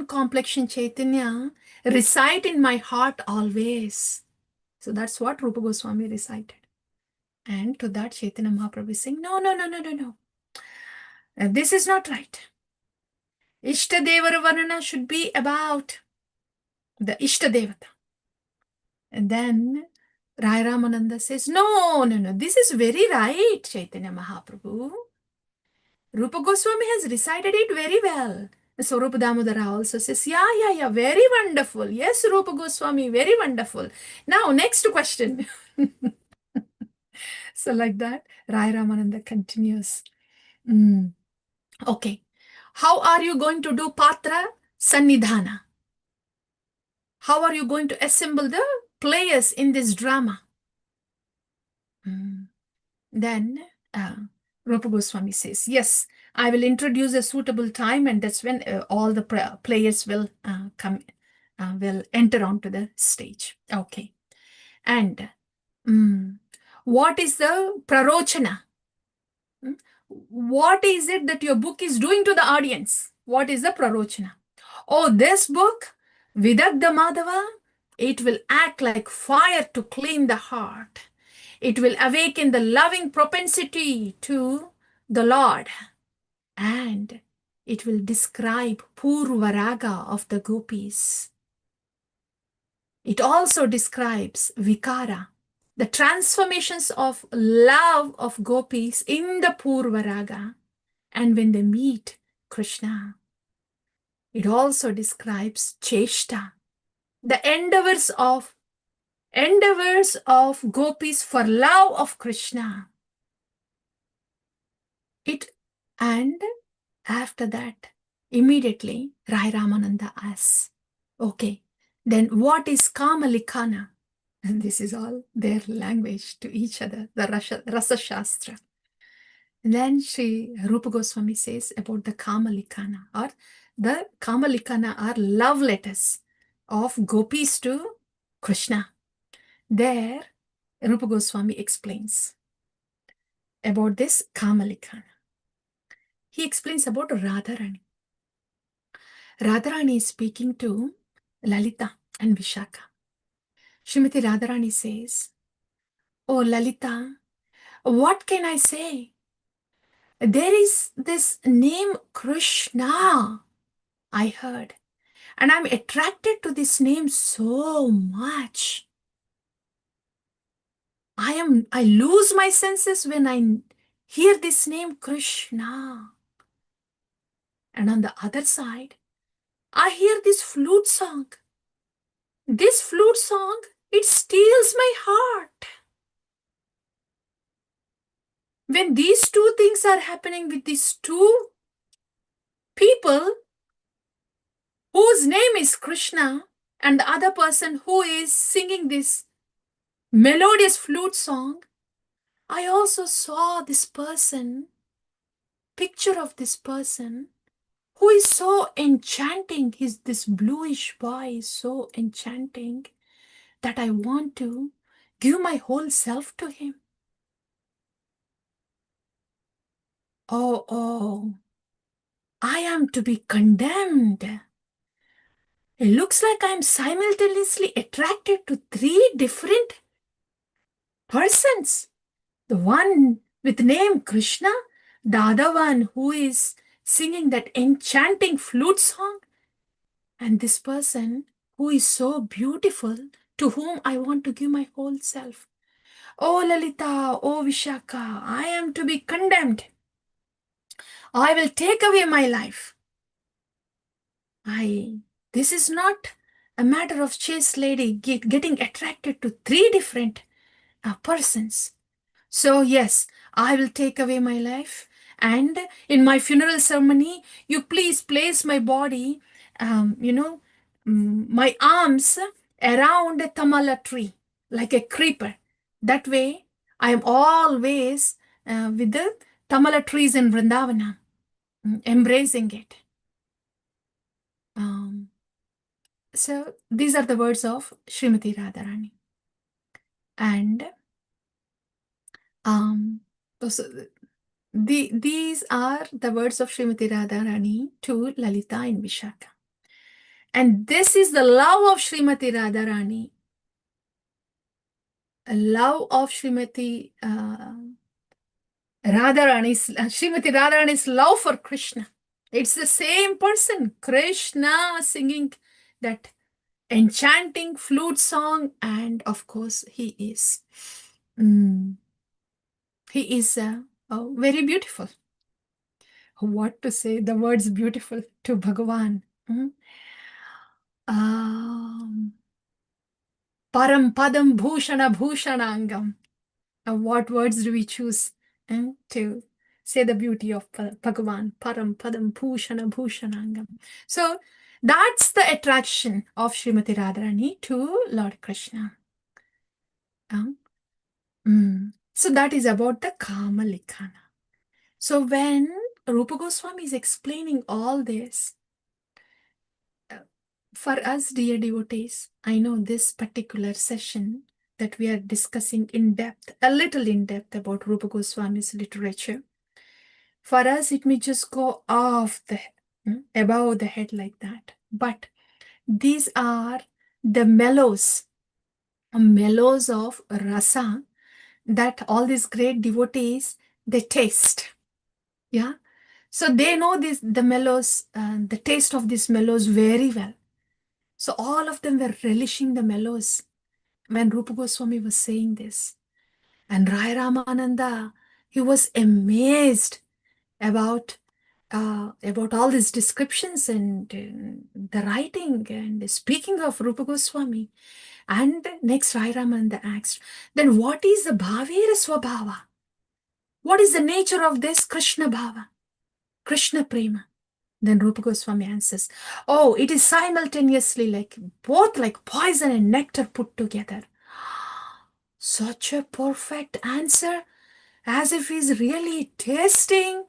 complexion Chaitanya reside in my heart always. So that's what Rupa Goswami recited. And to that Chaitanya Mahaprabhu is saying, no. This is not right. Ishtadevara Varnana should be about the Ishtadevata. And then Rai Ramananda says, no, this is very right, Chaitanya Mahaprabhu. Rupa Goswami has recited it very well. Swarupa Damodara also says, yeah, very wonderful. Yes, Rupa Goswami, very wonderful. Now, next question. So like that, Rai Ramananda continues. Okay. How are you going to do Patra Sannidhana? How are you going to assemble the players in this drama? Then Rupa Goswami says, yes, I will introduce a suitable time, and that's when all the players will will enter onto the stage. Okay. And what is the prarochana? What is it that your book is doing to the audience? What is the prarochana? Oh, this book, Vidagdha Madhava, it will act like fire to clean the heart. It will awaken the loving propensity to the Lord. And it will describe Purvaraga of the gopis. It also describes Vikara, the transformations of love of gopis in the Purvaraga and when they meet Krishna. It also describes Cheshta, the endeavors of gopis for love of Krishna. It and after that, immediately Rai Ramananda asks, okay, then what is Kamalikana? And this is all their language to each other, the Rasa Shastra. And then Sri Rupa Goswami says about the Kamalikana, or the Kamalikana are love letters of gopis to Krishna. There, Rupa Goswami explains about this Kamalikana. He explains about Radharani. Radharani is speaking to Lalita and Vishaka. Srimati Radharani says, "Oh Lalita, what can I say? There is this name Krishna, I heard, and I'm attracted to this name so much. I lose my senses when I hear this name Krishna. And on the other side, I hear this flute song. This flute song, it steals my heart. When these two things are happening with these two people whose name is Krishna and the other person who is singing this melodious flute song, I also saw this person, picture of this person who is so enchanting. This bluish boy is so enchanting that I want to give my whole self to him. Oh, I am to be condemned. It looks like I am simultaneously attracted to three different persons. The one with name Krishna, the other one who is singing that enchanting flute song, and this person who is so beautiful, to whom I want to give my whole self. Oh Lalita, oh Vishaka, I am to be condemned. I will take away my life. This is not a matter of chaste lady getting attracted to three different persons. So yes, I will take away my life, and in my funeral ceremony, you please place my body, my arms around a tamala tree like a creeper. That way, I am always with the tamala trees in Vrindavana, embracing it. So these are the words of Srimati Radharani. And these are the words of Srimati Radharani to Lalita and Vishaka. And this is the love of Srimati Radharani. A love of Srimati Radharani's love for Krishna. It's the same person, Krishna, singing that enchanting flute song, and of course he is very beautiful. What to say? The words beautiful to Bhagavan. Param padam bhushana bhushanangam. What words do we choose to say the beauty of Bhagavan? Param padam bhushana bhushanangam. So that's the attraction of Srimati Radharani to Lord Krishna. So that is about the Kamalikana. So when Rupa Goswami is explaining all this, for us, dear devotees, I know this particular session that we are discussing a little in depth about Rupa Goswami's literature. For us, it may just go above the head like that. But these are the mellows of rasa that all these great devotees, they taste. Yeah. So they know the mellows, the taste of these mellows very well. So all of them were relishing the mellows when Rupa Goswami was saying this. And Rai Ramananda, he was amazed about all these descriptions and the writing and speaking of Rupa Goswami. And next Rai Ramananda asked, then what is the Bhavera Swabhava? What is the nature of this Krishna Bhava, Krishna Prema? Then Rupa Goswami answers, oh, it is simultaneously like both like poison and nectar put together. Such a perfect answer, as if he's really tasting.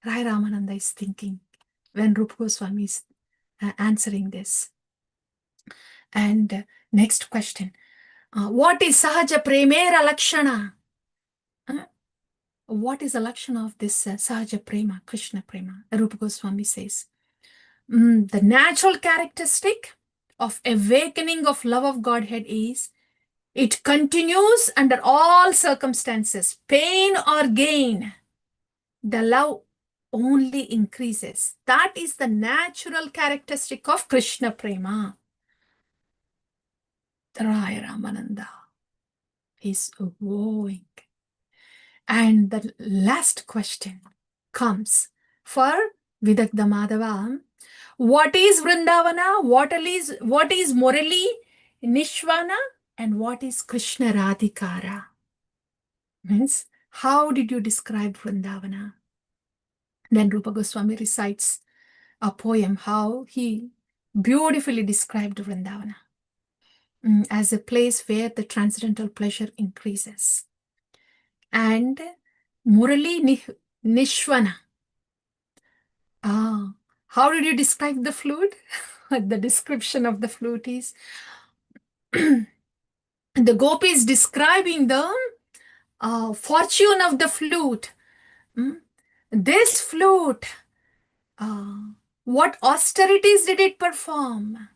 Rai Ramananda is thinking when Rupa Goswami is answering this. And next question, what is Sahaja Premera Lakshana? What is the Lakshana of this Sahaja Prema, Krishna Prema? Rupa Goswami says, the natural characteristic of awakening of love of Godhead is it continues under all circumstances, pain or gain. The love only increases. That is the natural characteristic of Krishna Prema. Rai Ramananda is wowing. And the last question comes for Vidagdha Madhava. What is Vrindavana? What is Murali, Nishvana? And what is Krishna Radhikara? Means, how did you describe Vrindavana? Then Rupa Goswami recites a poem, how he beautifully described Vrindavana as a place where the transcendental pleasure increases. And Murali Nishvana. How did you describe the flute? The description of the flute is the gopi is describing the fortune of the flute. This flute, what austerities did it perform?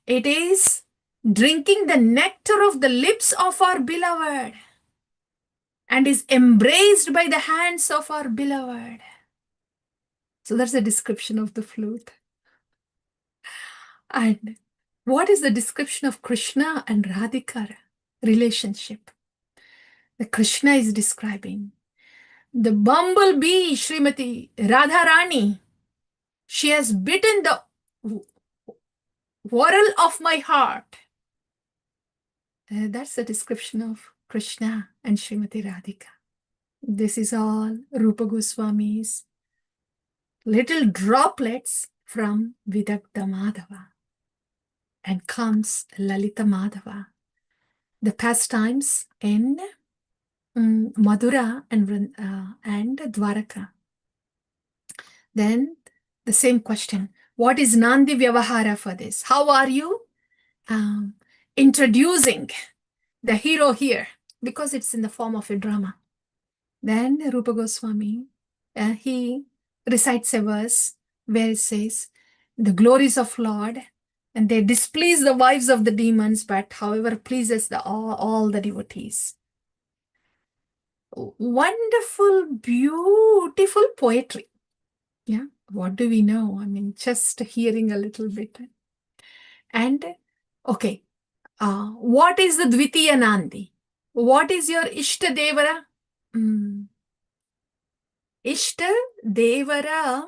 It is drinking the nectar of the lips of our beloved and is embraced by the hands of our beloved. So that's the description of the flute. And what is the description of Krishna and Radhika relationship? The Krishna is describing the bumblebee, Srimati Radharani. She has bitten the whorl of my heart. That's the description of Krishna and Srimati Radhika. This is all Rupa Goswami's little droplets from Vidagdha Madhava. And comes Lalita Madhava, the pastimes in Madura and Dwaraka. Then the same question, what is Nandi Vyavahara for this? How are you introducing the hero here? Because it's in the form of a drama. Then Rupa Goswami, he recites a verse where it says, the glories of Lord, and they displease the wives of the demons, but however pleases all the devotees. Wonderful, beautiful poetry. Yeah, what do we know? I mean, just hearing a little bit. And, okay, what is the Dvitiya Nandi? What is your Ishta Devara? Ishta Devara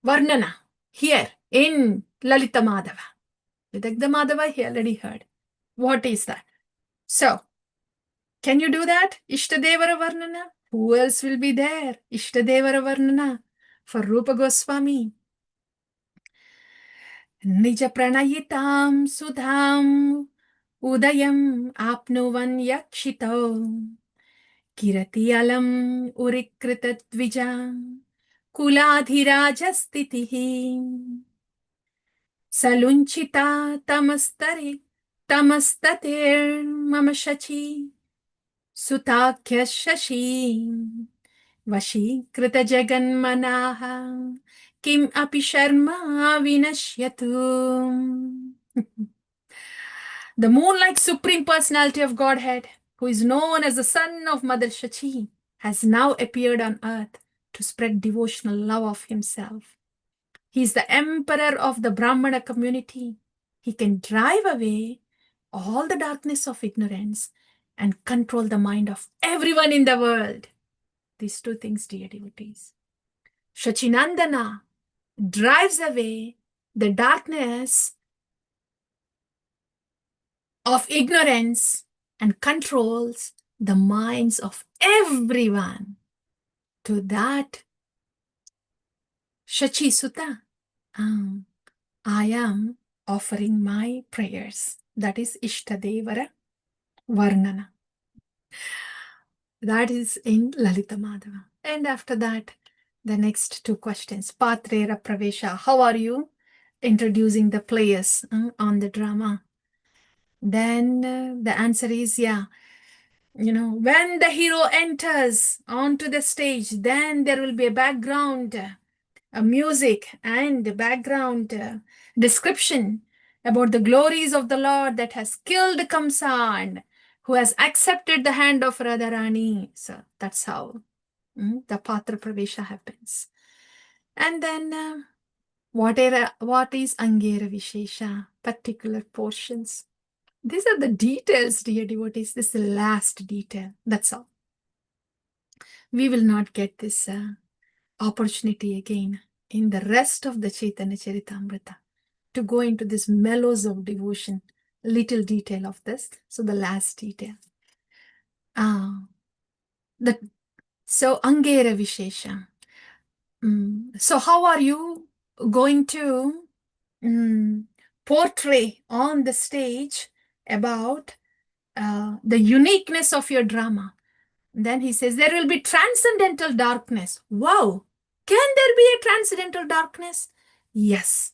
Varnana here in Lalita Madhava. Vidagdha Madhava, he already heard. What is that? So, can you do that? Ishtadevara Varnana? Who else will be there? Ishtadevara Varnana for Rupa Goswami. Nija pranayitam sudham udayam apnuvan yakshito kirati alam urikrita dvija kuladhirajastitihi salunchita tamastatir mamashachi Sutakhya Shashi Vashīkrita Jaganmanaha Kim Api Sharma Vinashyatu. The moon-like Supreme Personality of Godhead, who is known as the son of Mother Shachi, has now appeared on earth to spread devotional love of himself. He is the emperor of the Brahmana community. He can drive away all the darkness of ignorance and control the mind of everyone in the world. These two things, dear devotees. Shachinandana drives away the darkness of ignorance and controls the minds of everyone to that Shachi Sutta. I am offering my prayers. That is Ishtadevara Varnana. That is in Lalita Madhava. And after that, the next two questions. Patrera Pravesha. How are you? Introducing the players on the drama. Then the answer is, yeah, when the hero enters onto the stage, then there will be a background music and background description about the glories of the Lord that has killed Kamsa and who has accepted the hand of Radharani. So that's how the Patra Pravesha happens. And then what is Angera Vishesha? Particular portions. These are the details, dear devotees. This is the last detail. That's all. We will not get this opportunity again in the rest of the Chaitanya Charitamrita to go into this mellows of devotion. Little detail of this. So the last detail. So Angera Vishesha. So how are you going to portray on the stage about the uniqueness of your drama? Then he says, there will be transcendental darkness. Wow! Can there be a transcendental darkness? Yes.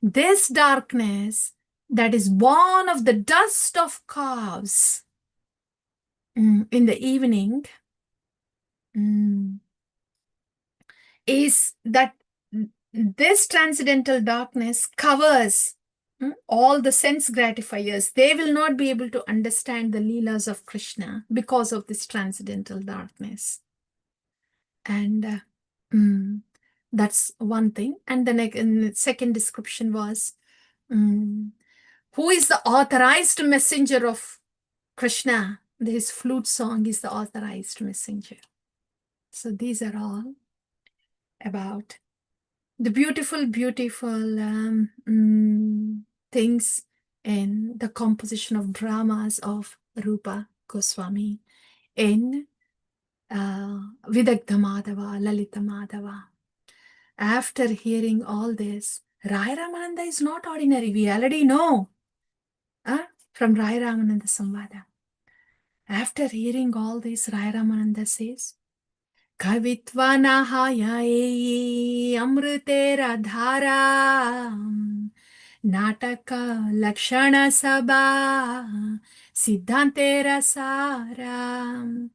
This darkness that is born of the dust of calves in the evening is that this transcendental darkness covers all the sense gratifiers. They will not be able to understand the Leelas of Krishna because of this transcendental darkness. And that's one thing. And the second description was, who is the authorized messenger of Krishna? His flute song is the authorized messenger. So these are all about the beautiful, beautiful things in the composition of dramas of Rupa Goswami in Vidagdha Madhava, Lalita Madhava. After hearing all this, Rai Ramananda is not ordinary. We already know from Rai Ramananda Samvada. After hearing all this, Rai Ramananda says, Kavitva Nahayaye Amritera Dhara Nataka Lakshana Sabha Siddhantera Sara.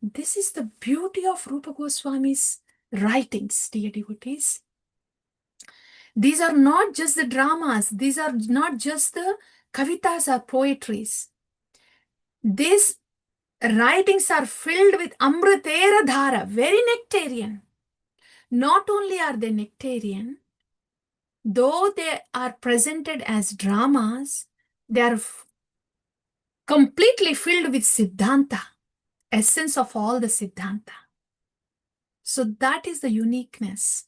This is the beauty of Rupa Goswami's writings, dear devotees. These are not just the dramas. These are not just the kavitas or poetries. These writings are filled with amritera dhara, very nectarian. Not only are they nectarian, though they are presented as dramas, they are completely filled with siddhanta, essence of all the siddhanta. So that is the uniqueness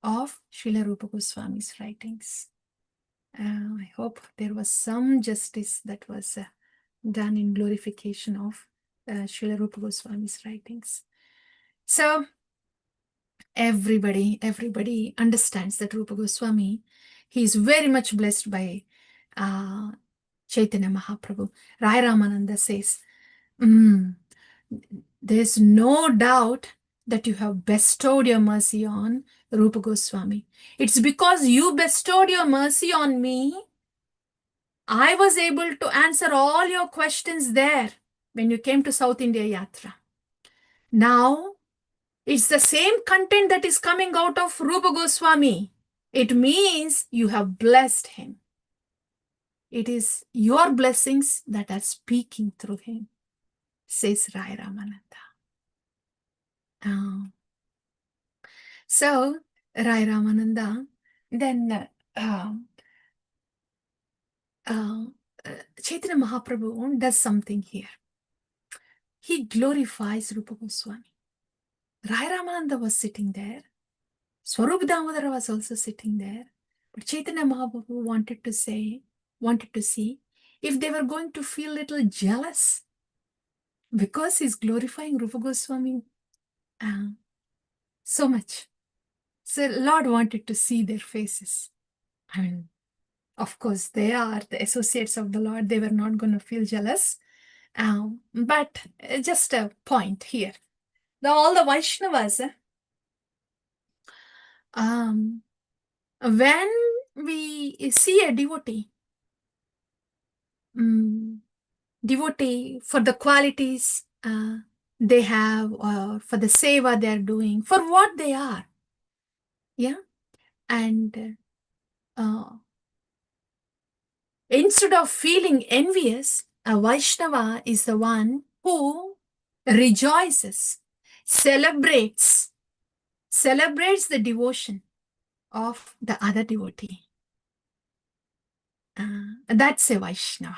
of Srila Rupa Goswami's writings. I hope there was some justice that was done in glorification of Srila Rupa Goswami's writings. So everybody understands that Rupa Goswami, he is very much blessed by Chaitanya Mahaprabhu. Rai Ramananda says, there's no doubt that you have bestowed your mercy on Rupa Goswami. It's because you bestowed your mercy on me, I was able to answer all your questions there when you came to South India Yatra. Now, it's the same content that is coming out of Rupa Goswami. It means you have blessed him. It is your blessings that are speaking through him, says Rai Ramananda. So, Rai Ramananda, then Chaitanya Mahaprabhu does something here. He glorifies Rupa Goswami. Rai Ramananda was sitting there. Swarup Damodara was also sitting there. But Chaitanya Mahaprabhu wanted to see if they were going to feel a little jealous because he's glorifying Rupa Goswami so much. So Lord wanted to see their faces. I mean, of course, they are the associates of the Lord. They were not going to feel jealous. But just a point here. All the Vaishnavas, when we see a devotee, devotee for the qualities they have, or for the seva they are doing, for what they are, yeah, and instead of feeling envious, a Vaishnava is the one who rejoices, celebrates the devotion of the other devotee. That's a Vaishnava.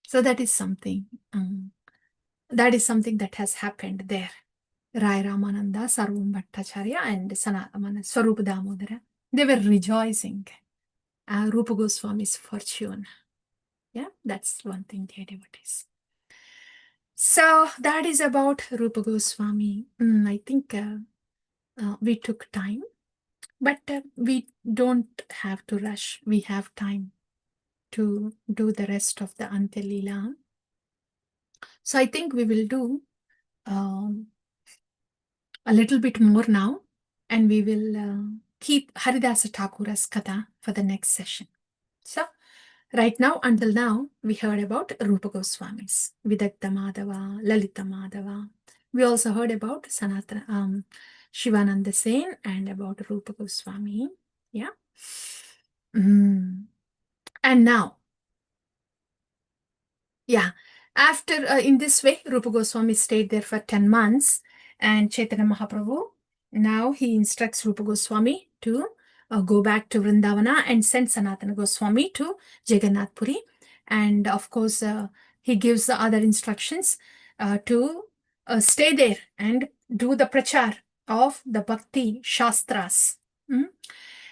So that is something. That has happened there. Rai Ramananda, Sarvam Bhattacharya, and Swarupa Damodara, they were rejoicing Rupa Goswami's fortune. Yeah, that's one thing, dear devotees. So that is about Rupa Goswami. I think we took time, but we don't have to rush. We have time to do the rest of the Antya Lila. So I think we will do a little bit more now, and we will keep Haridasa Thakura's Katha for the next session. So right now, until now, we heard about Rupa Goswamis, Vidagdha Madhava, Lalita Madhava. We also heard about Sanatana, Shivananda Sen, and about Rupa Goswami. Yeah. And now, yeah, after in this way, Rupa Goswami stayed there for 10 months, and Chaitanya Mahaprabhu, now he instructs Rupa Goswami to go back to Vrindavana and send Sanatana Goswami to Jagannath Puri. And of course, he gives the other instructions to stay there and do the prachar of the Bhakti Shastras,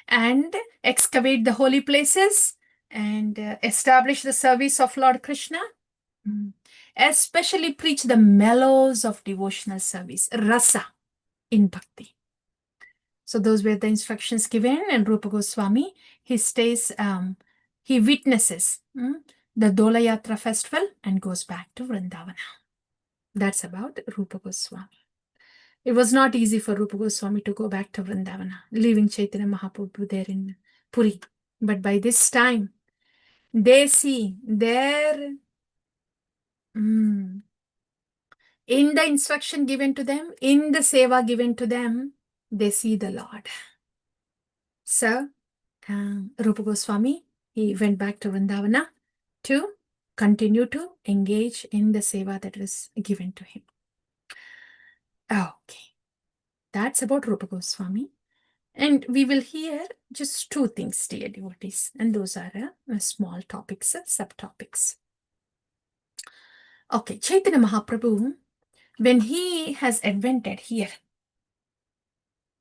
and excavate the holy places and establish the service of Lord Krishna. Especially preach the mellows of devotional service, rasa in bhakti. So those were the instructions given, and Rupa Goswami, he stays, he witnesses the Dola Yatra festival and goes back to Vrindavana. That's about Rupa Goswami. It was not easy for Rupa Goswami to go back to Vrindavana, leaving Chaitanya Mahaprabhu there in Puri. But by this time, they see their in the instruction given to them, in the seva given to them, they see the Lord. So, Rupa Goswami, he went back to Vrindavana to continue to engage in the seva that was given to him. Okay, that's about Rupa Goswami. And we will hear just two things, dear devotees, and those are small topics, subtopics. Okay, Chaitanya Mahaprabhu, when he has advented here,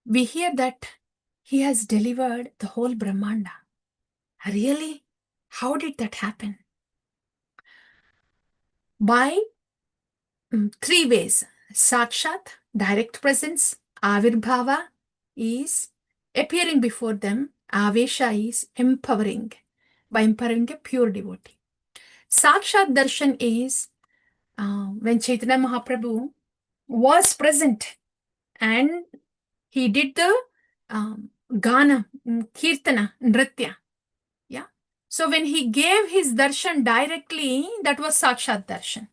we hear that he has delivered the whole Brahmanda. Really? How did that happen? By three ways. Sakshat, direct presence. Avirbhava is appearing before them. Avesha is empowering, by empowering a pure devotee. Sakshat darshan is when Chaitanya Mahaprabhu was present and he did the Gana, Kirtana, Nritya. Yeah. So when he gave his darshan directly, that was Sakshat darshan.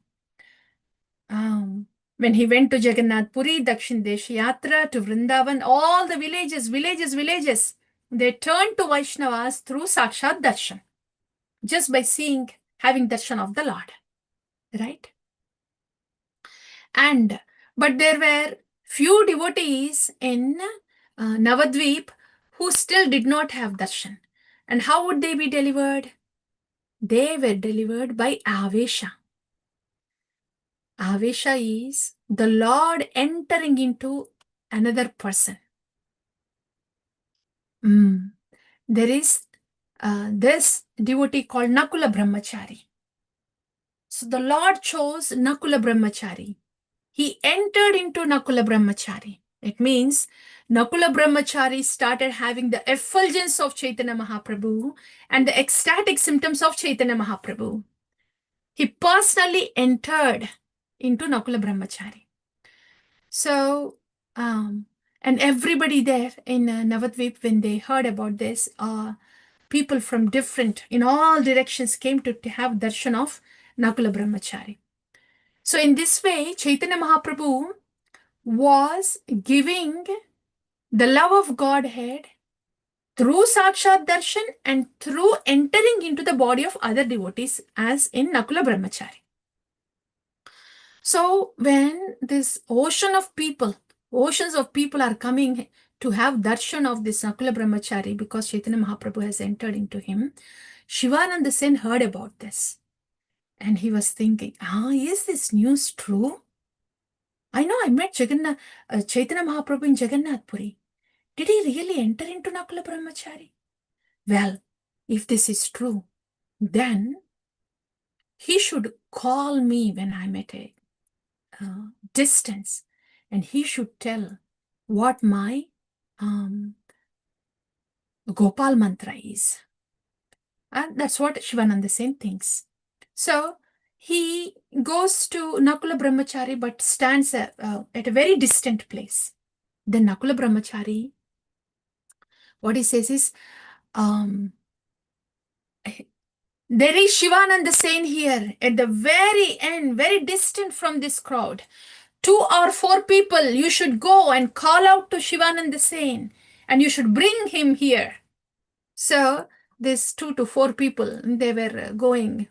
When he went to Jagannath Puri, Dakshin Desh Yatra, to Vrindavan, all the villages, they turned to Vaishnavas through Sakshat darshan, just by seeing, having darshan of the Lord. Right? But there were few devotees in Navadvip who still did not have darshan. And how would they be delivered? They were delivered by Avesha. Avesha is the Lord entering into another person. There is this devotee called Nakula Brahmachari. So the Lord chose Nakula Brahmachari. He entered into Nakula Brahmachari. It means Nakula Brahmachari started having the effulgence of Chaitanya Mahaprabhu and the ecstatic symptoms of Chaitanya Mahaprabhu. He personally entered into Nakula Brahmachari. So, and everybody there in Navadvip, when they heard about this, people from different, in all directions came to have darshan of Nakula Brahmachari. So in this way, Chaitanya Mahaprabhu was giving the love of Godhead through Sakshat Darshan and through entering into the body of other devotees as in Nakula Brahmachari. So when this oceans of people are coming to have darshan of this Nakula Brahmachari because Chaitanya Mahaprabhu has entered into him, Shivananda Sen heard about this. And he was thinking, is this news true? I know I met Chaitanya Mahaprabhu in Jagannath Puri. Did he really enter into Nakula Brahmachari? Well, if this is true, then he should call me when I'm at a distance, and he should tell what my Gopal mantra is. And that's what Shivananda Sen thinks. So he goes to Nakula Brahmachari but stands at a very distant place. Then Nakula Brahmachari, what he says is, there is Shivananda Sen here at the very end, very distant from this crowd. 2 or 4 people, you should go and call out to Shivananda Sen and you should bring him here. So these 2 to 4 people, they were going,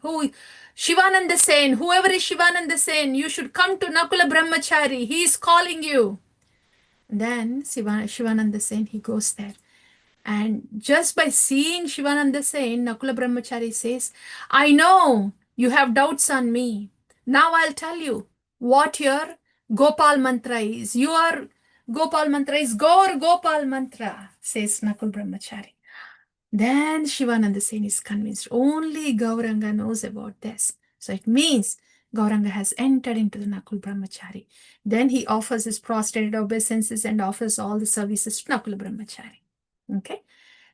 Shivananda Sen, whoever is Shivananda Sen, you should come to Nakula Brahmachari. He is calling you. Then Shivananda Sen, he goes there. And just by seeing Shivananda Sen, Nakula Brahmachari says, I know you have doubts on me. Now I'll tell you what your Gopal mantra is. Your Gopal mantra is Gaur Gopal mantra, says Nakul Brahmachari. Then Shivananda Sen is convinced only Gauranga knows about this. So it means Gauranga has entered into the Nakul Brahmachari. Then he offers his prostrated obeisances and offers all the services to Nakul Brahmachari. Okay,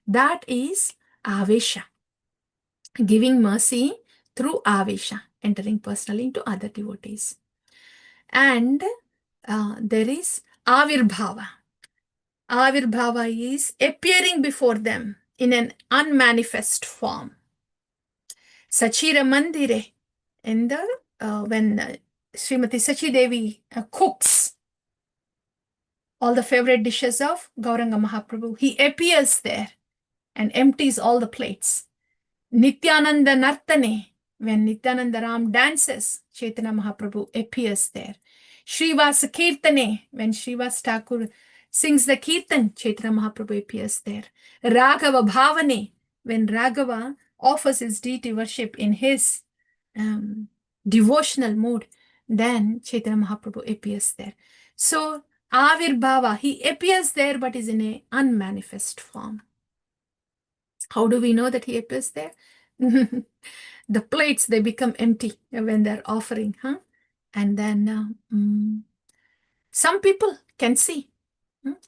that is Avesha, giving mercy through Avesha, entering personally into other devotees. And there is Avirbhava. Avirbhava is appearing before them in an unmanifest form. Sachira Mandire, in the when Srimati Sachi Devi cooks all the favorite dishes of Gauranga Mahaprabhu, he appears there and empties all the plates. Nityananda Nartane, when Nityananda Ram dances, Chaitanya Mahaprabhu appears there. Srivasa Kirtane, when Srivas Thakur sings the Kirtan, Chaitanya Mahaprabhu appears there. Raghava Bhavane, when Raghava offers his deity worship in his devotional mood, then Chaitanya Mahaprabhu appears there. So, Avirbhava, he appears there but is in an unmanifest form. How do we know that he appears there? The plates, they become empty when they're offering, And then some people can see.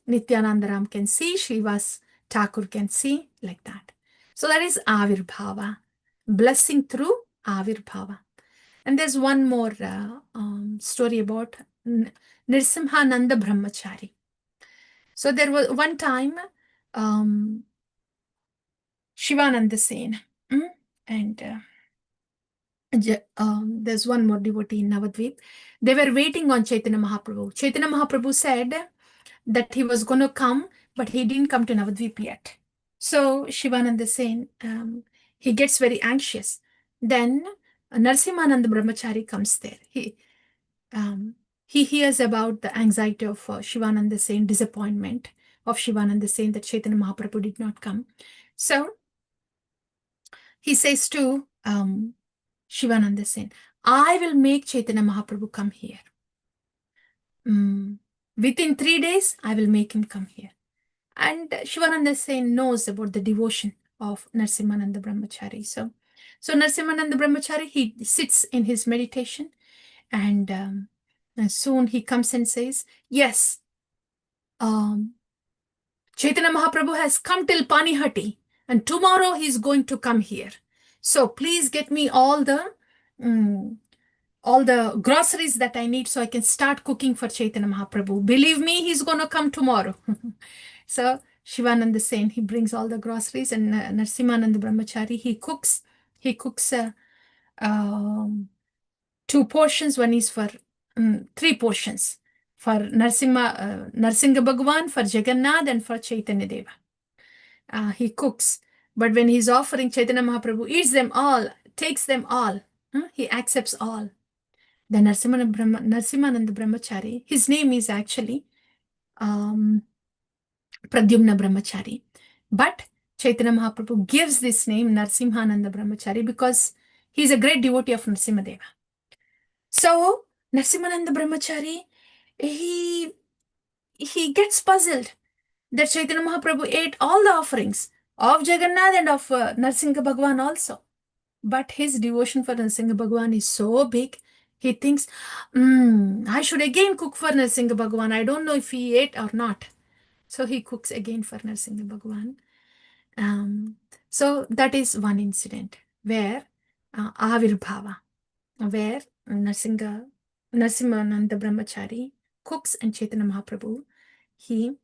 Nityanandaram can see, Srivas Thakur can see, like that. So that is Avirbhava, blessing through Avirbhava. And there's one more story about Nrsimhananda Brahmachari. So there was one time Shivananda Sen, and there's one more devotee in Navadvip. They were waiting on Chaitanya Mahaprabhu. Chaitanya Mahaprabhu said that he was going to come, but he didn't come to Navadvip yet. So Shivananda Sen, he gets very anxious. Then Narsimhananda Brahmachari comes there. He hears about the anxiety of Shivananda Sen, disappointment of Shivananda Sen that Chaitanya Mahaprabhu did not come. So he says to Shivananda Sen, I will make Chaitanya Mahaprabhu come here. Within 3 days, I will make him come here. And Shivananda Sen knows about the devotion of Narsimhananda Brahmachari. So So Narsimananda Brahmachari, he sits in his meditation, and soon he comes and says, yes, Chaitanya Mahaprabhu has come till Panihati, and tomorrow he's going to come here. So please get me mm, all the groceries that I need so I can start cooking for Chaitanya Mahaprabhu. Believe me, he's going to come tomorrow. So Shivananda Sen, he brings all the groceries, and Narsimananda Brahmachari, he cooks. He cooks um, 2 portions. One is for 3 portions for Narsinga Bhagwan, for Jagannath, and for Chaitanya Deva. He cooks. But when he's offering, Chaitanya Mahaprabhu eats them all, takes them all. He accepts all. The Narsimananda Brahmachari, his name is actually Pradyumna Brahmachari. But Chaitanya Mahaprabhu gives this name Narsimhananda Brahmachari because he's a great devotee of Nrsimhadeva. So Narsimananda Brahmachari, he gets puzzled that Chaitanya Mahaprabhu ate all the offerings of Jagannath and of Narsinga Bhagwan also. But his devotion for Narsinga Bhagwan is so big, he thinks, I should again cook for Narsinga Bhagwan. I don't know if he ate or not. So he cooks again for Narsinga Bhagwan. So that is one incident where Avirbhava, where Narsimananda Brahmachari cooks and Chaitanya Mahaprabhu, he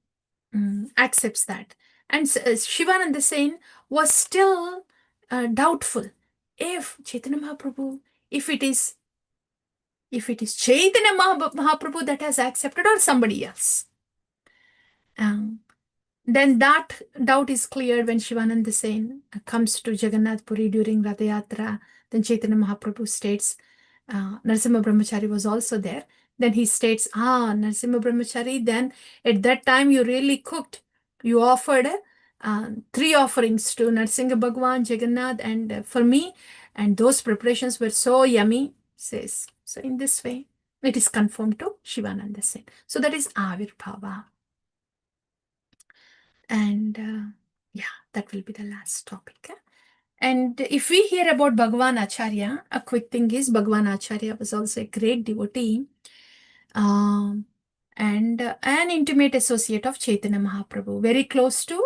accepts that. And Shivananda Sen was still doubtful if Chaitanya Mahaprabhu, if it is Chaitanya Mahaprabhu that has accepted or somebody else. Then that doubt is cleared when Shivananda Sen comes to Jagannath Puri during Ratha Yatra. Then Chaitanya Mahaprabhu states, Narasimha Brahmachari was also there. Then he states, Narasimha Brahmachari, then at that time you really cooked. You offered 3 offerings to Narasimha Bhagwan, Jagannath, and for me. And those preparations were so yummy, says. So in this way, it is confirmed to Shivananda Sen. So that is Avirbhava. And that will be the last topic. And if we hear about Bhagavan Acharya, a quick thing is Bhagavan Acharya was also a great devotee and an intimate associate of Chaitanya Mahaprabhu, very close to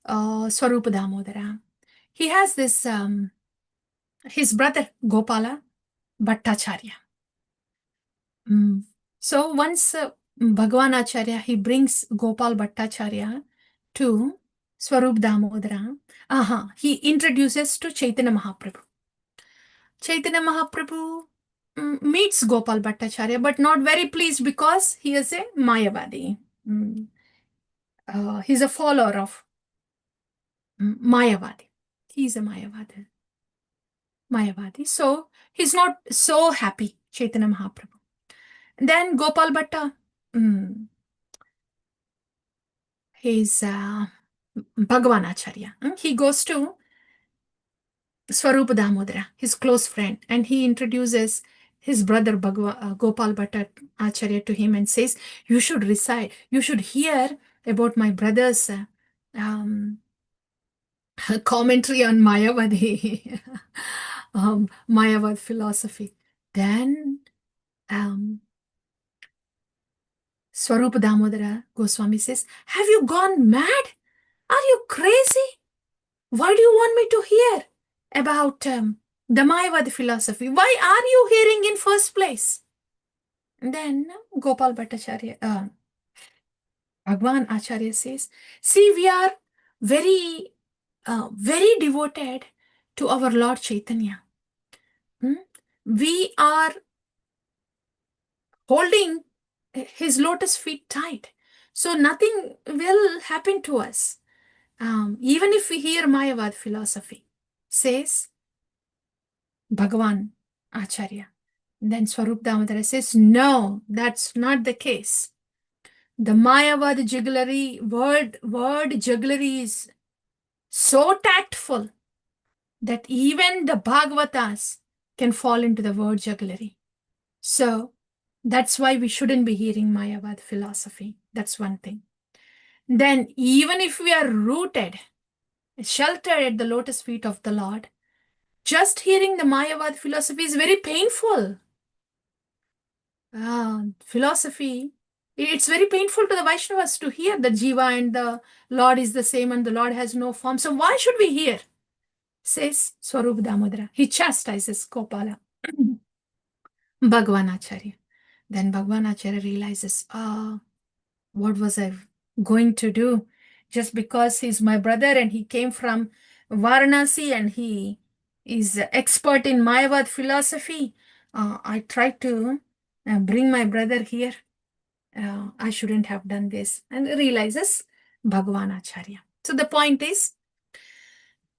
Swarupa Damodara. He has this, his brother Gopala Bhattacharya. So once Bhagavan Acharya, he brings Gopal Bhattacharya to Swarup Damodara. He introduces to Chaitanya Mahaprabhu. Chaitanya Mahaprabhu meets Gopal Bhattacharya, but not very pleased because he is a Mayavadi. He's a follower of Mayavadi. He's a Mayavadi. So he's not so happy, Chaitanya Mahaprabhu. Then Gopal Bhatta, he's Bhagavan Acharya. He goes to Swarupa Damodara, his close friend, and he introduces his brother Gopal Bhatta Acharya to him and says, you should recite, you should hear about my brother's commentary on Mayavadi, Mayavad philosophy. Then Swarupa Damodara Goswami says, have you gone mad? Are you crazy? Why do you want me to hear about the Mayavad philosophy? Why are you hearing in first place? And then Gopal Bhattacharya, Bhagwan Acharya says, see, we are very, very devoted to our Lord Chaitanya. We are holding his lotus feet tight. So nothing will happen to us. Even if we hear Mayavad philosophy, says Bhagavan Acharya. Then Swarup Damodara says, no, that's not the case. The Mayavad jugglery, word jugglery is so tactful that even the Bhagavatas can fall into the word jugglery. So that's why we shouldn't be hearing Mayavad philosophy. That's one thing. Then even if we are rooted, sheltered at the lotus feet of the Lord, Just hearing the Mayavad philosophy is very painful. Philosophy, it's very painful to the Vaishnavas to hear that Jiva and the Lord is the same and the Lord has no form. So why should we hear? Says Swarup Damodara. He chastises Gopala. Bhagavan Acharya. Then Bhagavan Acharya realizes, what was I going to do? Just because he's my brother and he came from Varanasi and he is expert in Mayavad philosophy, I tried to bring my brother here. I shouldn't have done this. And realizes Bhagavan Acharya. So the point is,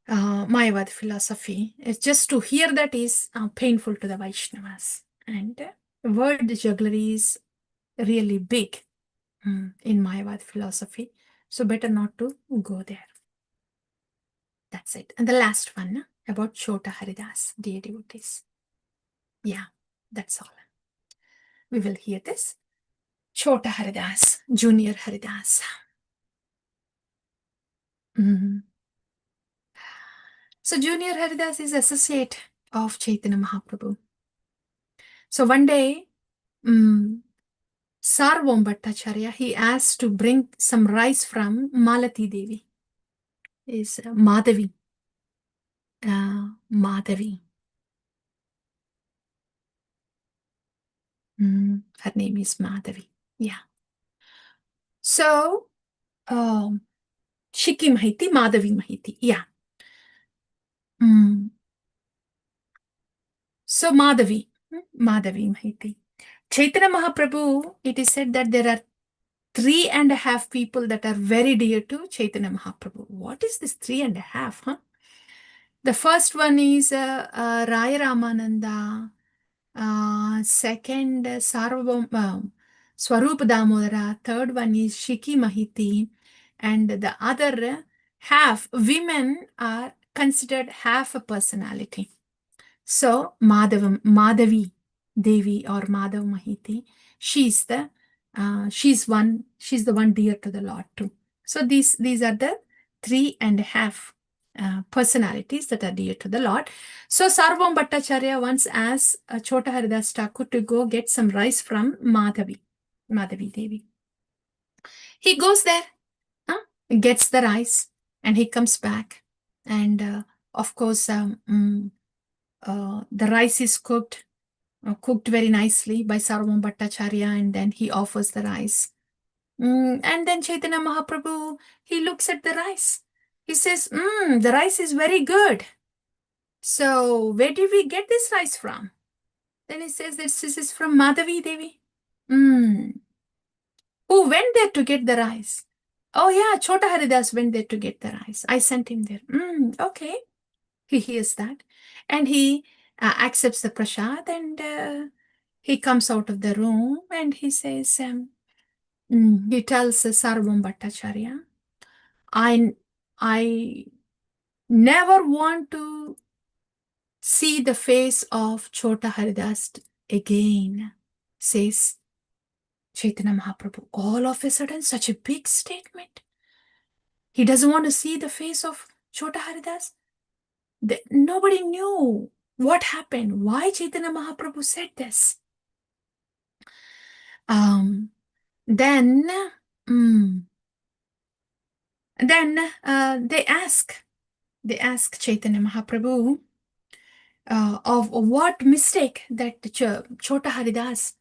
Mayavad philosophy is just to hear that is painful to the Vaishnavas. And word jugglery is really big in Mayavad philosophy. So better not to go there. That's it. And the last one about Chota Haridas, dear devotees. Yeah, that's all. We will hear this. Chota Haridas, Junior Haridas. So Junior Haridas is associate of Chaitanya Mahaprabhu. So one day, Sarvam Bhattacharya, he asked to bring some rice from Malati Devi. Is Madhavi. Madhavi. Her name is Madhavi. Yeah. So, Shiki Mahiti, Madhavi Mahiti. Yeah. So, Madhavi Mahiti. Chaitanya Mahaprabhu, it is said that there are 3.5 people that are very dear to Chaitanya Mahaprabhu. What is this 3.5? Huh? The first one is Raya Ramananda. Second, Swarup Damodara. Third one is Shiki Mahiti. And the other half, women are considered half a personality. So, Madhavi Devi or Madhav Mahiti, she's the one dear to the Lord too. So these are the 3.5 personalities that are dear to the Lord. So Sarvam Bhattacharya once asked Chota Haridas Thakur to go get some rice from Madhavi Devi. He goes there, gets the rice, and he comes back. And of course, the rice is cooked very nicely by Sarvam Bhattacharya, and then he offers the rice. And then Chaitanya Mahaprabhu, he looks at the rice. He says, the rice is very good. So where did we get this rice from? Then he says, this is from Madhavi Devi. Who went there to get the rice? Oh yeah, Chota Haridas went there to get the rice. I sent him there. Okay. He hears that. And he accepts the prasad, and he comes out of the room and he says, he tells Sarvam Bhattacharya, I never want to see the face of Chota Haridas again, says Chaitanya Mahaprabhu. All of a sudden, such a big statement. He doesn't want to see the face of Chota Haridas. Nobody knew what happened, why Chaitanya Mahaprabhu said this. Then they ask Chaitanya Mahaprabhu of what mistake that Chota Haridas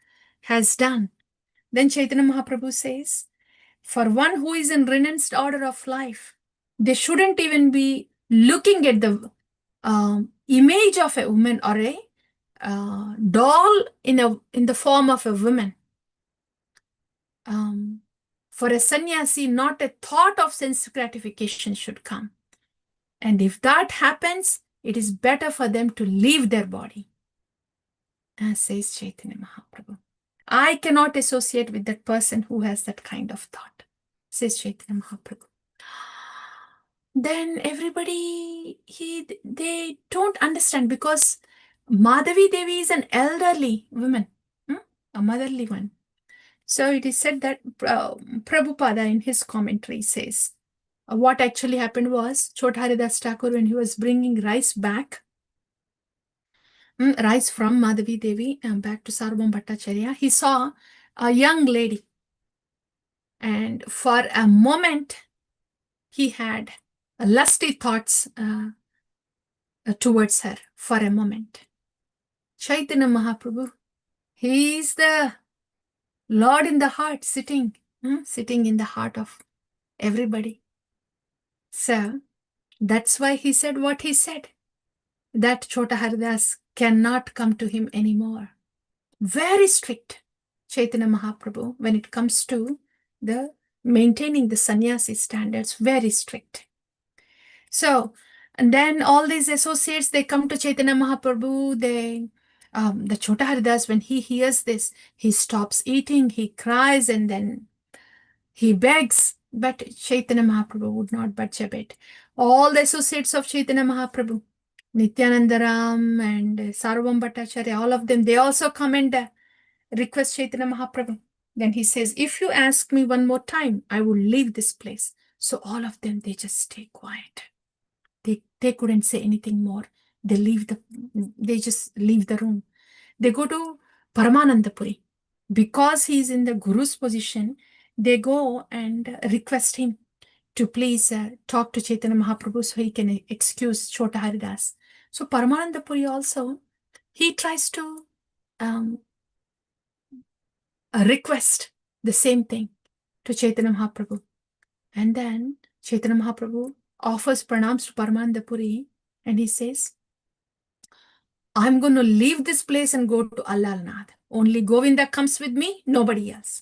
has done. Then Chaitanya Mahaprabhu says, for one who is in renounced order of life, they shouldn't even be looking at the image of a woman or a doll in the form of a woman. For a sannyasi, not a thought of sense gratification should come. And if that happens, it is better for them to leave their body. As says Chaitanya Mahaprabhu. I cannot associate with that person who has that kind of thought, says Chaitanya Mahaprabhu. Then everybody, they don't understand, because Madhavi Devi is an elderly woman, a motherly one. So it is said that Prabhupada in his commentary says, what actually happened was, Chota Haridas Thakur, when he was bringing rice back, rise from Madhavi Devi back to Sarvam Bhattacharya, he saw a young lady, and for a moment he had lusty thoughts towards her for a moment. Chaitanya Mahaprabhu, he is the Lord in the heart, sitting in the heart of everybody. So that's why he said what he said, that Chota Haridas cannot come to him anymore. Very strict, Chaitanya Mahaprabhu, when it comes to the maintaining the sannyasi standards, very strict. So, and then all these associates, they come to Chaitanya Mahaprabhu, the Chota Haridas, when he hears this, he stops eating, he cries, and then he begs, but Chaitanya Mahaprabhu would not budge a bit. All the associates of Chaitanya Mahaprabhu, Nityanandaram and Sarvam Bhattacharya, all of them, they also come and request Chaitanya Mahaprabhu. Then he says, if you ask me one more time, I will leave this place. So all of them, they just stay quiet. They couldn't say anything more. They just leave the room. They go to Paramanandapuri. Because he is in the Guru's position, they go and request him to please talk to Chaitanya Mahaprabhu so he can excuse Chota Haridas. So Paramanandapuri also, he tries to request the same thing to Chaitanya Mahaprabhu. And then Chaitanya Mahaprabhu offers pranams to Paramanandapuri, and he says, I'm going to leave this place and go to Allalnath. Only Govinda comes with me, nobody else.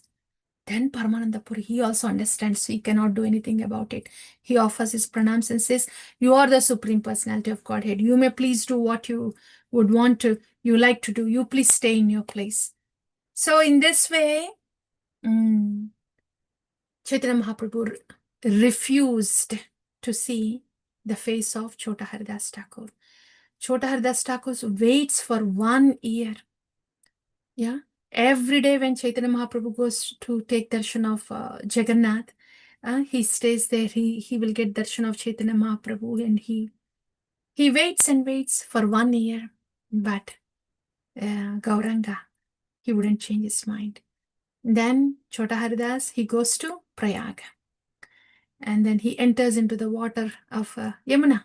Then Paramanandapuri, he also understands he cannot do anything about it. He offers his pranams and says, you are the Supreme Personality of Godhead. You may please do what you would want to, you like to do. You please stay in your place. So in this way, Chaitanya Mahaprabhu refused to see the face of Chota Haridas Thakur. Chota Haridas Thakur waits for 1 year. Yeah. Every day when Chaitanya Mahaprabhu goes to take darshan of Jagannath, he stays there. He will get darshan of Chaitanya Mahaprabhu, and he waits and waits for 1 year. But Gauranga, he wouldn't change his mind. Then Chota Haridas, he goes to Prayag. And then he enters into the water of Yamuna.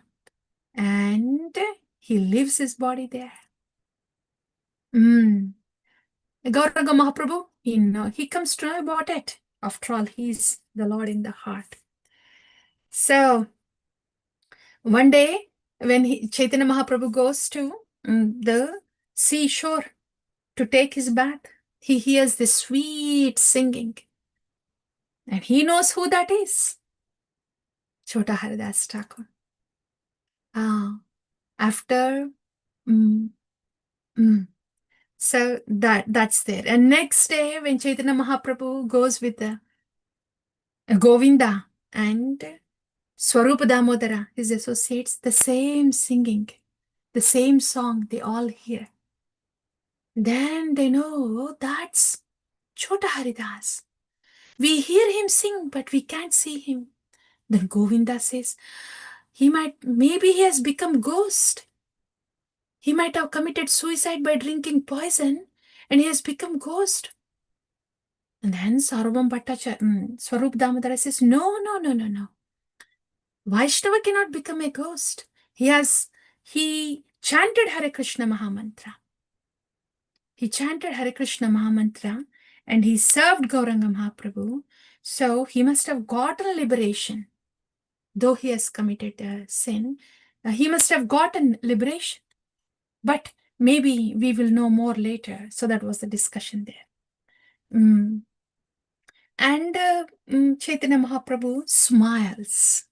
And he leaves his body there. Gauranga Mahaprabhu, he comes to know about it. After all, he's the Lord in the heart. So, one day, when Chaitanya Mahaprabhu goes to the seashore to take his bath, he hears this sweet singing. And he knows who that is. Chota Haridas Thakur. After... So that's there. And next day, when Chaitanya Mahaprabhu goes with Govinda and Swarupa Damodara, his associates, the same singing, the same song, they all hear. Then they know, oh, that's Chota Haridas. We hear him sing, but we can't see him. Then Govinda says, maybe he has become ghost. He might have committed suicide by drinking poison, and he has become ghost. And then Sarvam Bhattacharya, Swarup Damodara says, no. Vaishnava cannot become a ghost. He chanted Hare Krishna Mahamantra. He chanted Hare Krishna Mahamantra, and he served Gauranga Mahaprabhu. So he must have gotten liberation. Though he has committed a sin, he must have gotten liberation. But maybe we will know more later. So that was the discussion there. And Chaitanya Mahaprabhu smiles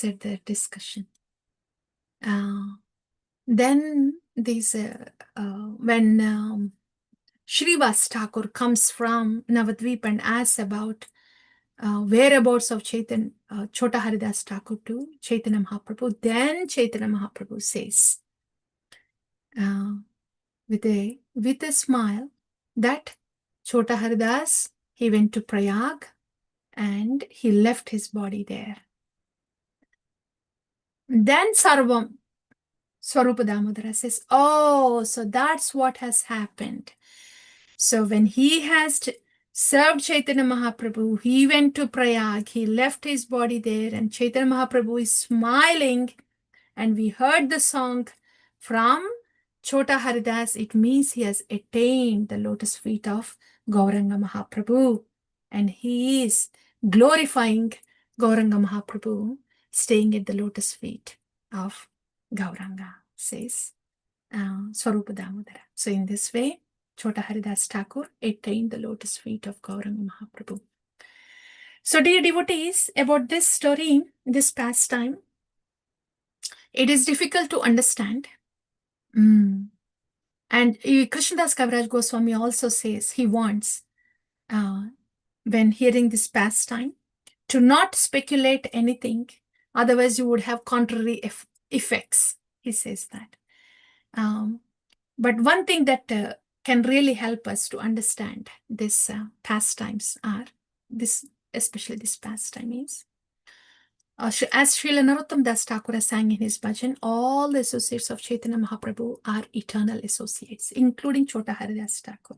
at the discussion. Then when Shrivas Thakur comes from Navadvip and asks about whereabouts of Chota Haridas Thakur to Chaitanya Mahaprabhu, then Chaitanya Mahaprabhu says, with a smile, that Chota Haridas, he went to Prayag and he left his body there. Then Sarvam Swarupa Damodara says, oh, so that's what has happened. So when he has served Chaitanya Mahaprabhu, he went to Prayag, he left his body there, and Chaitanya Mahaprabhu is smiling, and we heard the song from Chota Haridas. It means he has attained the lotus feet of Gauranga Mahaprabhu, and he is glorifying Gauranga Mahaprabhu, staying at the lotus feet of Gauranga, says Swarupa Damodara. So in this way, Chota Haridas Thakur attained the lotus feet of Gauranga Mahaprabhu. So dear devotees, about this story, this pastime, it is difficult to understand. And Krishnadas Kaviraj Goswami also says he wants, when hearing this pastime, to not speculate anything, otherwise you would have contrary effects. He says that. But one thing that can really help us to understand this pastimes are this, especially this pastime is, as Srila Narottam Das Thakur sang in his bhajan, all the associates of Chaitanya Mahaprabhu are eternal associates, including Chota Haridas Thakur.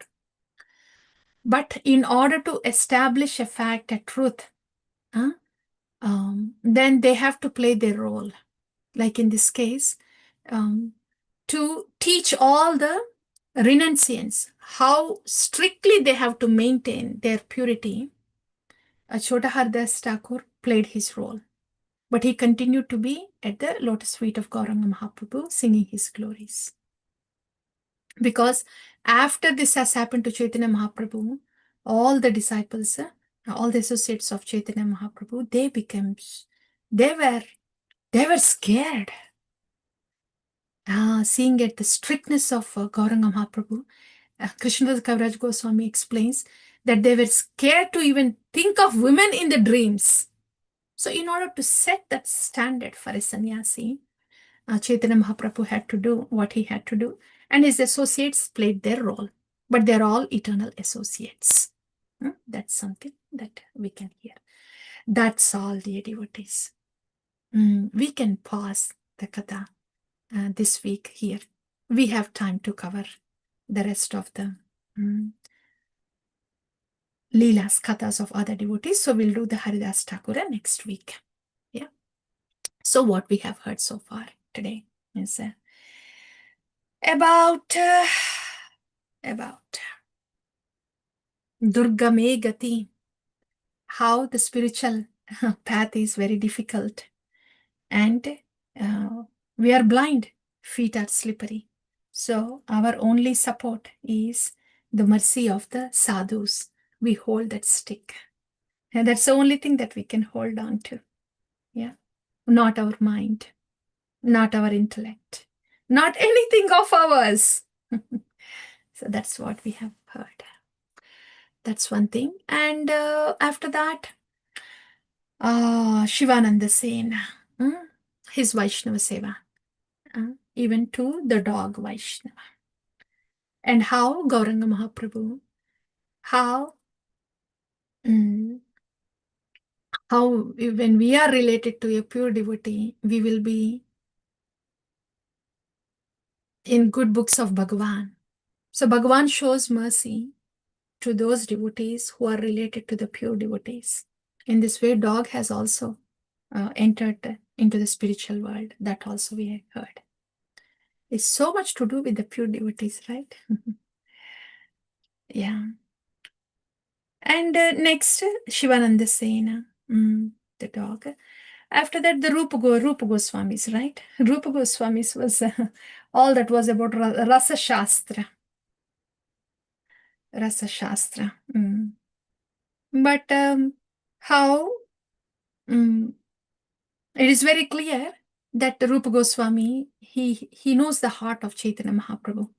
But in order to establish a fact, a truth, then they have to play their role. Like in this case, to teach all the renunciants how strictly they have to maintain their purity. Chota Haridas Thakur played his role, but he continued to be at the lotus feet of Gauranga Mahaprabhu, singing his glories. Because after this has happened to Chaitanya Mahaprabhu, all the disciples, all the associates of Chaitanya Mahaprabhu, they were scared. Seeing at the strictness of Gauranga Mahaprabhu, Krishnadas Kaviraj Goswami explains that they were scared to even think of women in the dreams. So in order to set that standard for a sannyasi, Chaitanya Mahaprabhu had to do what he had to do, and his associates played their role. But they're all eternal associates. That's something that we can hear. That's all, dear devotees. We can pause the katha this week here. We have time to cover the rest of the Lila's kathas of other devotees. So we'll do the Haridas Thakura next week. Yeah. So what we have heard so far today is about Durga Me Gati, how the spiritual path is very difficult, and we are blind, feet are slippery. So our only support is the mercy of the sadhus. We hold that stick, and that's the only thing that we can hold on to. Yeah, not our mind, not our intellect, not anything of ours. So that's what we have heard. That's one thing. And after that, Shivananda Sen, his Vaishnava Seva, even to the dog Vaishnava. And how Gauranga Mahaprabhu, how when we are related to a pure devotee, we will be in good books of Bhagavan. So Bhagavan shows mercy to those devotees who are related to the pure devotees. In this way, dog has also entered into the spiritual world. That also we have heard. It's so much to do with the pure devotees, right? Yeah. And next, Shivananda Sena, the dog. After that, the Rupa Goswamis, right? Rupa Goswamis was all that was about Rasa Shastra. Rasa Shastra. But how it is very clear that the Rupa Goswami, he knows the heart of Chaitanya Mahaprabhu.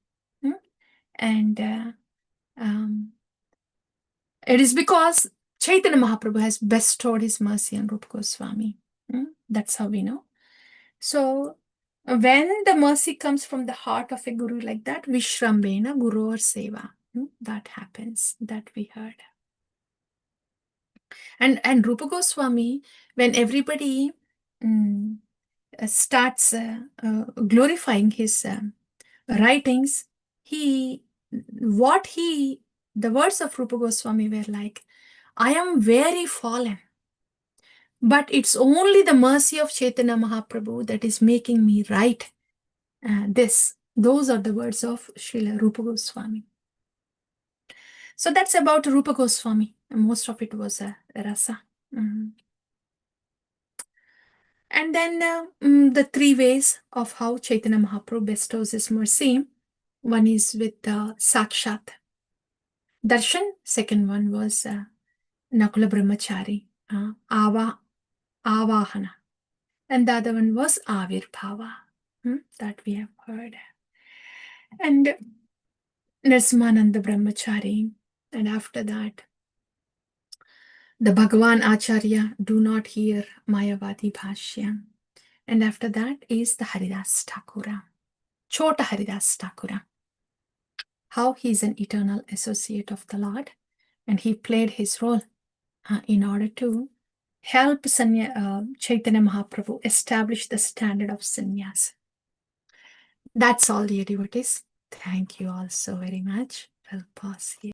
And it is because Chaitanya Mahaprabhu has bestowed his mercy on Rupa Goswami. That's how we know. So when the mercy comes from the heart of a guru like that, Vishrambena Guru or Seva, that happens, that we heard. And Rupa Goswami, when everybody starts glorifying his writings, the words of Rupa Goswami were like, I am very fallen, but it's only the mercy of Chaitanya Mahaprabhu that is making me write this. Those are the words of Srila Rupa Goswami. So that's about Rupa Goswami. Most of it was rasa. And then the three ways of how Chaitanya Mahaprabhu bestows his mercy. One is with Sakshat Darshan. Second one was Nakula Brahmachari, Avahana. And the other one was Avirbhava, that we have heard. And Narasimhananda Brahmachari. And after that, the Bhagavan Acharya, do not hear Mayavadi Bhashya. And after that is the Haridas Thakura, Chota Haridas Thakura. How he is an eternal associate of the Lord, and he played his role in order to help Chaitanya Mahaprabhu establish the standard of sannyas. That's all, dear devotees. Thank you all so very much. We'll pause here.